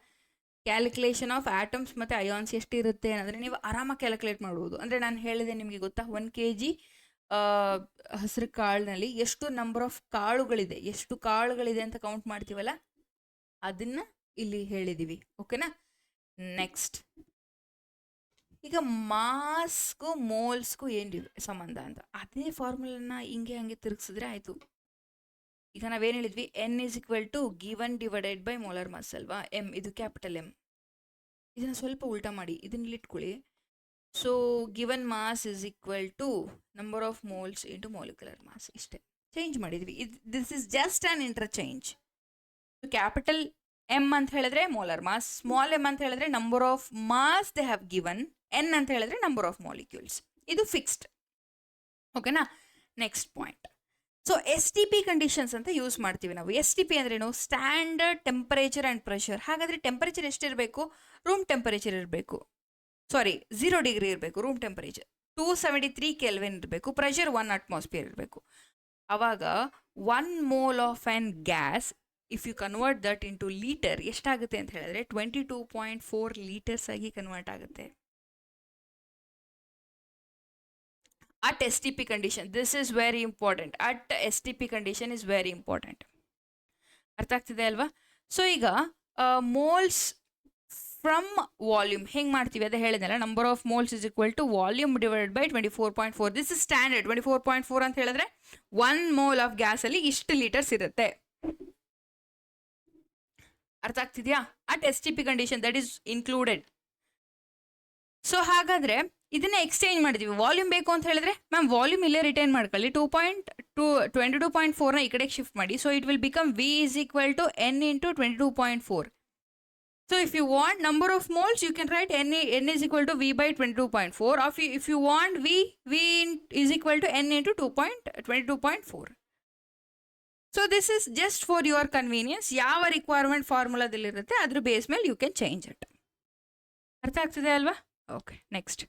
ಕ್ಯಾಲ್ಕುಲೇಷನ್ ಆಫ್ ಆಟಮ್ಸ್ ಮತ್ತು ಅಯಾನ್ಸ್ ಎಷ್ಟಿರುತ್ತೆ ಅನ್ನೋದ್ರೆ ನೀವು ಆರಾಮಾಗಿ ಕ್ಯಾಲ್ಕುಲೇಟ್ ಮಾಡ್ಬೋದು. ಅಂದರೆ ನಾನು ಹೇಳಿದೆ ನಿಮಗೆ ಗೊತ್ತಾ, 1 kg ಹಸಿರು ಕಾಳಿನಲ್ಲಿ ಎಷ್ಟು ನಂಬರ್ ಆಫ್ ಕಾಳುಗಳಿದೆ, ಎಷ್ಟು ಕಾಳುಗಳಿದೆ ಅಂತ ಕೌಂಟ್ ಮಾಡ್ತೀವಲ್ಲ, ಅದನ್ನು ಇಲ್ಲಿ ಹೇಳಿದ್ದೀವಿ. ಓಕೆನಾ? ನೆಕ್ಸ್ಟ್, ಈಗ ಮಾಸ್ಗೂ ಮೋಲ್ಸ್ಗೂ ಏನು ಸಂಬಂಧ ಅಂತ ಅದೇ ಫಾರ್ಮುಲನ್ನ ಹಿಂಗೆ ಹಂಗೆ ತಿರುಗಿಸಿದ್ರೆ ಆಯಿತು. ಈಗ ನಾವೇನು ಹೇಳಿದ್ವಿ? n is equal to given divided by molar mass ಅಲ್ವಾ? m, ಇದು ಕ್ಯಾಪಿಟಲ್ M. ಇದನ್ನು ಸ್ವಲ್ಪ ಉಲ್ಟಾ ಮಾಡಿ ಇದನ್ನ ಇಟ್ಕೊಳ್ಳಿ. ಸೊ given mass is equal to number of moles into molecular mass. ಇಷ್ಟೇ ಚೇಂಜ್ ಮಾಡಿದ್ವಿ. This is just an interchange. Capital M ಅಂತ ಹೇಳಿದ್ರೆ ಮೋಲಾರ್ ಮಾಸ್, ಸ್ಮಾಲ್ m ಅಂತ ಹೇಳಿದ್ರೆ number of mass they have given, n ಅಂತ ಹೇಳಿದ್ರೆ ನಂಬರ್ ಆಫ್ ಮಾಲಿಕ್ಯೂಲ್ಸ್. ಇದು fixed. ಓಕೆನಾ? Next point. So STP conditions ಅಂತ ಯೂಸ್ ಮಾಡ್ತೀವಿ ನಾವು. STP ಅಂದ್ರೇನು? Standard temperature and pressure. ಹಾಗಾದರೆ ಟೆಂಪರೇಚರ್ ಎಷ್ಟಿರಬೇಕು? ರೂಮ್ ಟೆಂಪರೇಚರ್ ಇರಬೇಕು, 0 ಡಿಗ್ರಿ ಇರಬೇಕು ರೂಮ್ ಟೆಂಪರೇಚರ್, 273 ಕೆಲ್ವಿನ್ ಇರಬೇಕು, ಪ್ರೆಷರ್ 1 ಅಟ್ಮಾಸ್ಫಿಯರ್ ಇರಬೇಕು. ಆವಾಗ 1 mole of an gas if you convert that into litre ಎಷ್ಟಾಗುತ್ತೆ ಅಂತ ಹೇಳಿದ್ರೆ 22.4 ಲೀಟರ್ಸ್ ಆಗಿ ಕನ್ವರ್ಟ್ ಆಗುತ್ತೆ. at STP condition. This is very important. At STP condition is very important. ಅರ್ಥ ಆಗ್ತಿದೆ ಅಲ್ವಾ? ಸೊ ಈಗ ಮೋಲ್ಸ್ ಫ್ರಮ್ ವಾಲ್ಯೂಮ್ ಹೆಂಗೆ ಮಾಡ್ತೀವಿ ಅದೇ ಹೇಳಿದ್ನಲ್ಲ, number of moles is equal to volume divided by 24.4. This is standard. 24.4 ಅಂತ ಹೇಳಿದ್ರೆ 1 ಮೋಲ್ ಆಫ್ ಗ್ಯಾಸಲ್ಲಿ ಇಷ್ಟು ಲೀಟರ್ಸ್ ಇರುತ್ತೆ. ಅರ್ಥ ಆಗ್ತಿದ್ಯಾ? At STP condition that is included. So ಹಾಗಾದ್ರೆ ಇದನ್ನ ಎಕ್ಸ್ಚೇಂಜ್ ಮಾಡಿದ್ವಿ. ವಾಲ್ಯೂಮ್ ಬೇಕು ಅಂತ ಹೇಳಿದ್ರೆ ಮ್ಯಾಮ್ ವಾಲ್ಯೂಮ್ ಇಲ್ಲೇ ರಿಟೈನ್ ಮಾಡ್ಕೊಳ್ಳಿ, 22.4ನ ಈ ಕಡೆಗೆ ಶಿಫ್ಟ್ ಮಾಡಿ. So it will become V is equal to N into 22.4. So if you want number of moles, you can write N is equal to V by 22.4. Or if you want V is equal to N into 22.4. So this is just for your convenience. ಯಾವ requirement ಫಾರ್ಮುಲಾದಲ್ಲಿರುತ್ತೆ ಅದ್ರ base ಮೇಲೆ you can change it. ಅರ್ಥ ಆಗ್ತಿದೆ ಅಲ್ವಾ? Okay, next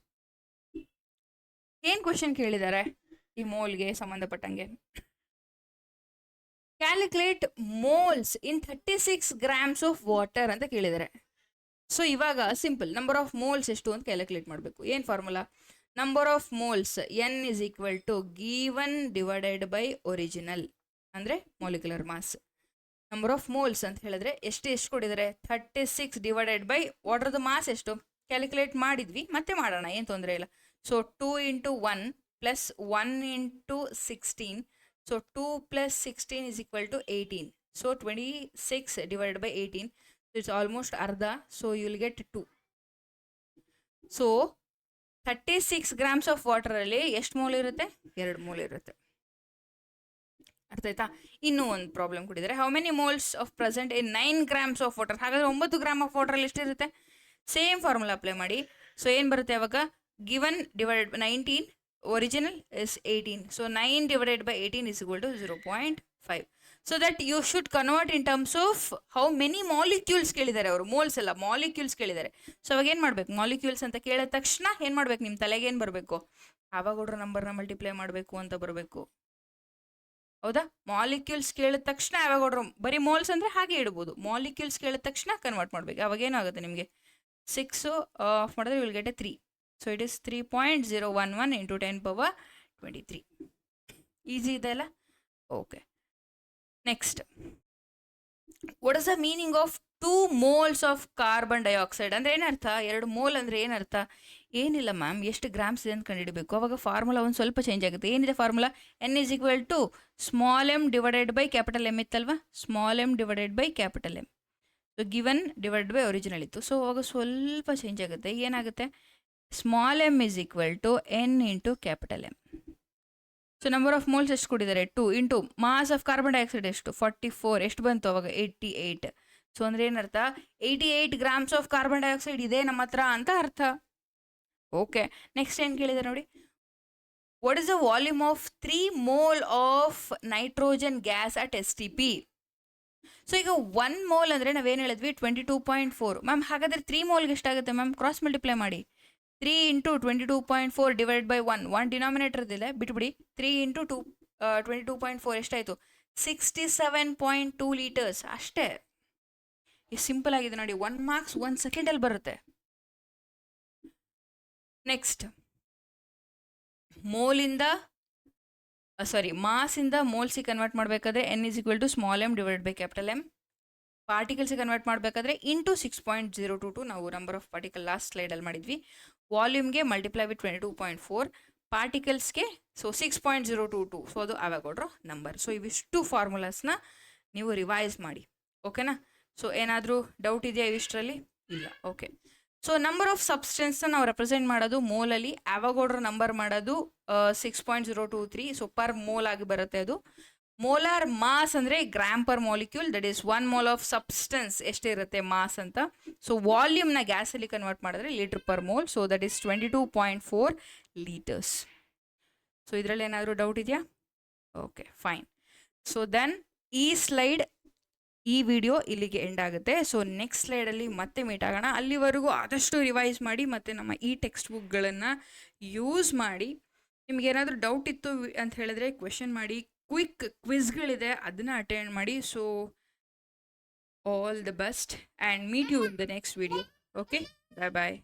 ಏನು question ಕೇಳಿದ್ದಾರೆ ಈ ಮೋಲ್ಗೆ ಸಂಬಂಧಪಟ್ಟಂಗೆ? Calculate moles in 36 grams of water ಅಂತ ಕೇಳಿದ್ದಾರೆ. ಸೊ ಇವಾಗ ಸಿಂಪಲ್, ನಂಬರ್ ಆಫ್ ಮೋಲ್ಸ್ ಎಷ್ಟು ಅಂತ ಕ್ಯಾಲ್ಕುಲೇಟ್ ಮಾಡಬೇಕು. ಏನು formula? Number of moles N is equal to given divided by original, ಅಂದರೆ molecular mass. Number of moles ಅಂತ ಹೇಳಿದ್ರೆ ಎಷ್ಟು ಕೊಟ್ಟಿದ್ದಾರೆ? 36 ಡಿವೈಡೆಡ್ ಬೈ ವಾಟರ್ದು ಮಾಸ್ ಎಷ್ಟು ಕ್ಯಾಲ್ಕುಲೇಟ್ ಮಾಡಿದ್ವಿ, ಮತ್ತೆ ಮಾಡೋಣ, ಏನು ತೊಂದರೆ ಇಲ್ಲ. So 2 into 1 plus 1 into 16. So 2 plus 16 is equal to 18. So 26 divided by 18. So it's almost arda. So you will get 2. So 36 grams of water ಅಲ್ಲಿ ಎಷ್ಟು ಮೋಲ್ ಇರುತ್ತೆ? 2 ಮೋಲ್ ಇರುತ್ತೆ. ಅರ್ಥ ಆಯ್ತಾ? ಇನ್ನೂ ಒಂದು ಪ್ರಾಬ್ಲಮ್ ಕೊಟ್ಟಿದ್ದಾರೆ. How many moles of present in 9 grams of water. ಹಾಗಾದ್ರೆ 9 ಗ್ರಾಮ್ ಆಫ್ ವಾಟರಲ್ಲಿ ಎಷ್ಟಿರುತ್ತೆ? ಸೇಮ್ ಫಾರ್ಮುಲಾ ಅಪ್ಲೈ ಮಾಡಿ. ಸೊ ಏನು ಬರುತ್ತೆ ಅವಾಗ? Given divided by 19, original is 18. So 9 divided by 18 is equal to 0.5. So that you should convert in terms of how many molecules ಕೇಳಿದ್ದಾರೆ ಅವರು. Moles ಅಲ್ಲ, ಮಾಲಿಕ್ಯೂಲ್ಸ್ ಕೇಳಿದ್ದಾರೆ. ಸೊ ಅವಾಗ ಏನು ಮಾಡಬೇಕು? ಮಾಲಿಕ್ಯೂಲ್ಸ್ ಅಂತ ಕೇಳಿದ ತಕ್ಷಣ ಏನು ಮಾಡಬೇಕು? ನಿಮ್ಮ ತಲೆಗೆ ಏನು ಬರಬೇಕು? ಆವಾಗೋಡ್ರ ನಂಬರ್ನ ಮಲ್ಟಿಪ್ಲೈ ಮಾಡಬೇಕು ಅಂತ ಬರಬೇಕು. ಹೌದಾ? ಮಾಲಿಕ್ಯೂಲ್ಸ್ ಕೇಳಿದ ತಕ್ಷಣ ಆವಾಗೋಡ್ರ, ಬರೀ ಮೋಲ್ಸ್ ಅಂದರೆ ಹಾಗೆ ಇಡ್ಬೋದು. ಮಾಲಿಕ್ಯೂಲ್ಸ್ ಕೇಳಿದ ತಕ್ಷಣ ಕನ್ವರ್ಟ್ ಮಾಡಬೇಕು. ಅವಾಗ ಏನಾಗುತ್ತೆ ನಿಮಗೆ? 6 ಆಫ್ ಮಾಡಿದ್ರೆ will get 3. So it is 3.011 into 10 power 23. Easy ಇದೆಲ್ಲ? Okay. Next. What is the meaning of 2 moles of carbon dioxide? ಅಂದರೆ ಏನರ್ಥ? 2 ಮೋಲ್ ಅಂದರೆ ಏನರ್ಥ? ಏನಿಲ್ಲ ಮ್ಯಾಮ್, ಎಷ್ಟು ಗ್ರಾಮ್ಸ್ ಇದೆ ಅಂತ ಕಂಡುಹಿಡಬೇಕು. ಅವಾಗ ಫಾರ್ಮುಲಾ ಒಂದು ಸ್ವಲ್ಪ ಚೇಂಜ್ ಆಗುತ್ತೆ. ಏನಿದೆ formula? N is equal to small m divided by capital M ಇತ್ತಲ್ವಾ? Small m divided by capital M. So given divided by original ಇತ್ತು. ಸೊ ಅವಾಗ ಸ್ವಲ್ಪ ಚೇಂಜ್ ಆಗುತ್ತೆ. ಏನಾಗುತ್ತೆ? Small m is equal to N into capital M. So number of moles ಎಷ್ಟು ಕೊಟ್ಟಿದ್ದಾರೆ? 2 into mass of carbon dioxide ಎಷ್ಟು? 44. ಎಷ್ಟು ಬಂತು ಅವಾಗ? 88. ಸೊ ಅಂದರೆ ಏನರ್ಥ? 88 grams ಆಫ್ ಕಾರ್ಬನ್ ಡೈಆಕ್ಸೈಡ್ ಇದೆ ನಮ್ಮ ಹತ್ರ ಅಂತ ಅರ್ಥ. ಓಕೆ, ನೆಕ್ಸ್ಟ್ ಏನು ಕೇಳಿದ್ದಾರೆ ನೋಡಿ. What is the volume of 3 mole of nitrogen gas at STP? So ಈಗ 1 ಮೋಲ್ ಅಂದರೆ ನಾವೇನು ಹೇಳಿದ್ವಿ? 22.4. ಮ್ಯಾಮ್ ಹಾಗಾದರೆ 3 ಮೋಲ್ಗೆ ಎಷ್ಟಾಗುತ್ತೆ ಮ್ಯಾಮ್? ಕ್ರಾಸ್ ಮಲ್ಟಿಪ್ಲೈ ಮಾಡಿ. 3 into 22.4 divided by 1 ಡಿನಾಮಿನೇಟರ್ ಇದಿಲ್ಲ, ಬಿಟ್ಬಿಡಿ. 3 into 22.4 ಎಷ್ಟಾಯಿತು? 67.2 ಲೀಟರ್ಸ್ ಅಷ್ಟೇ. ಎಷ್ಟು ಸಿಂಪಲ್ ಆಗಿದೆ ನೋಡಿ. 1 ಮಾರ್ಕ್ಸ್ 1 ಸೆಕೆಂಡಲ್ಲಿ ಬರುತ್ತೆ. ನೆಕ್ಸ್ಟ್, ಮಾಸಿಂದ ಮೋಲ್ಸಿಗೆ ಕನ್ವರ್ಟ್ ಮಾಡಬೇಕಾದ್ರೆ N is equal to small m divided by capital M. ಪಾರ್ಟಿಕಲ್ಸಿಗೆ ಕನ್ವರ್ಟ್ ಮಾಡಬೇಕಾದ್ರೆ ಇಂಟು 6.022 ನಾವು ನಂಬರ್ ಆಫ್ ಪಾರ್ಟಿಕಲ್ ಲಾಸ್ಟ್ ಸ್ಲೈಡಲ್ಲಿ ಮಾಡಿದ್ವಿ. ವಾಲ್ಯೂಮ್ಗೆ ಮಲ್ಟಿಪ್ಲೈ ವಿತ್ 22.4, ಪಾರ್ಟಿಕಲ್ಸ್ಗೆ ಸೊ 6.022. ಸೊ ಅದು ಆವಾಗೋಡ್ರೋ ನಂಬರ್. ಸೊ ಇವಿಷ್ಟು ಫಾರ್ಮುಲಾಸ್ನ ನೀವು ರಿವೈಸ್ ಮಾಡಿ. ಓಕೆನಾ? ಸೊ ಏನಾದರೂ ಡೌಟ್ ಇದೆಯಾ ಇವಿಷ್ಟರಲ್ಲಿ? ಇಲ್ಲ. ಓಕೆ. ಸೊ ನಂಬರ್ ಆಫ್ ಸಬ್ಸ್ಟೆನ್ಸ್ನ ನಾವು ರೆಪ್ರೆಸೆಂಟ್ ಮಾಡೋದು ಮೋಲಲ್ಲಿ, ಆವಾಗೋಡ್ರ ನಂಬರ್ ಮಾಡೋದು 6.023. ಸೊ ಪರ್ ಮೋಲ್ ಆಗಿ ಬರುತ್ತೆ ಅದು. ಮೋಲಾರ್ ಮಾಸ್ ಅಂದರೆ gram per molecule, that is 1 mole of substance ಎಷ್ಟಿರುತ್ತೆ ಮಾಸ್ ಅಂತ. ಸೊ ವಾಲ್ಯೂಮ್ನ ಗ್ಯಾಸಲ್ಲಿ ಕನ್ವರ್ಟ್ ಮಾಡಿದ್ರೆ litre per mole. So that is 22.4 litres. So ಇದರಲ್ಲಿ ಏನಾದರೂ ಡೌಟ್ ಇದೆಯಾ? Okay, fine. ಸೊ ದೆನ್ ಈ ವಿಡಿಯೋ ಇಲ್ಲಿಗೆ ಎಂಡ್ ಆಗುತ್ತೆ. ಸೊ ನೆಕ್ಸ್ಟ್ ಸ್ಲೈಡಲ್ಲಿ ಮತ್ತೆ ಮೀಟ್ ಆಗೋಣ. ಅಲ್ಲಿವರೆಗೂ ಆದಷ್ಟು ರಿವೈಸ್ ಮಾಡಿ ಮತ್ತು ನಮ್ಮ ಈ ಟೆಕ್ಸ್ಟ್ ಬುಕ್ಗಳನ್ನು ಯೂಸ್ ಮಾಡಿ. ನಿಮ್ಗೇನಾದರೂ ಡೌಟ್ ಇತ್ತು ಅಂತ ಹೇಳಿದ್ರೆ ಕ್ವೆಶನ್ ಮಾಡಿ. ಕ್ವಿಕ್ ಕ್ವಿಜ್ಗಳಿದೆ, ಅದನ್ನು ಅಟೆಂಡ್ ಮಾಡಿ. So all the best and meet you in the next video. Okay, bye bye.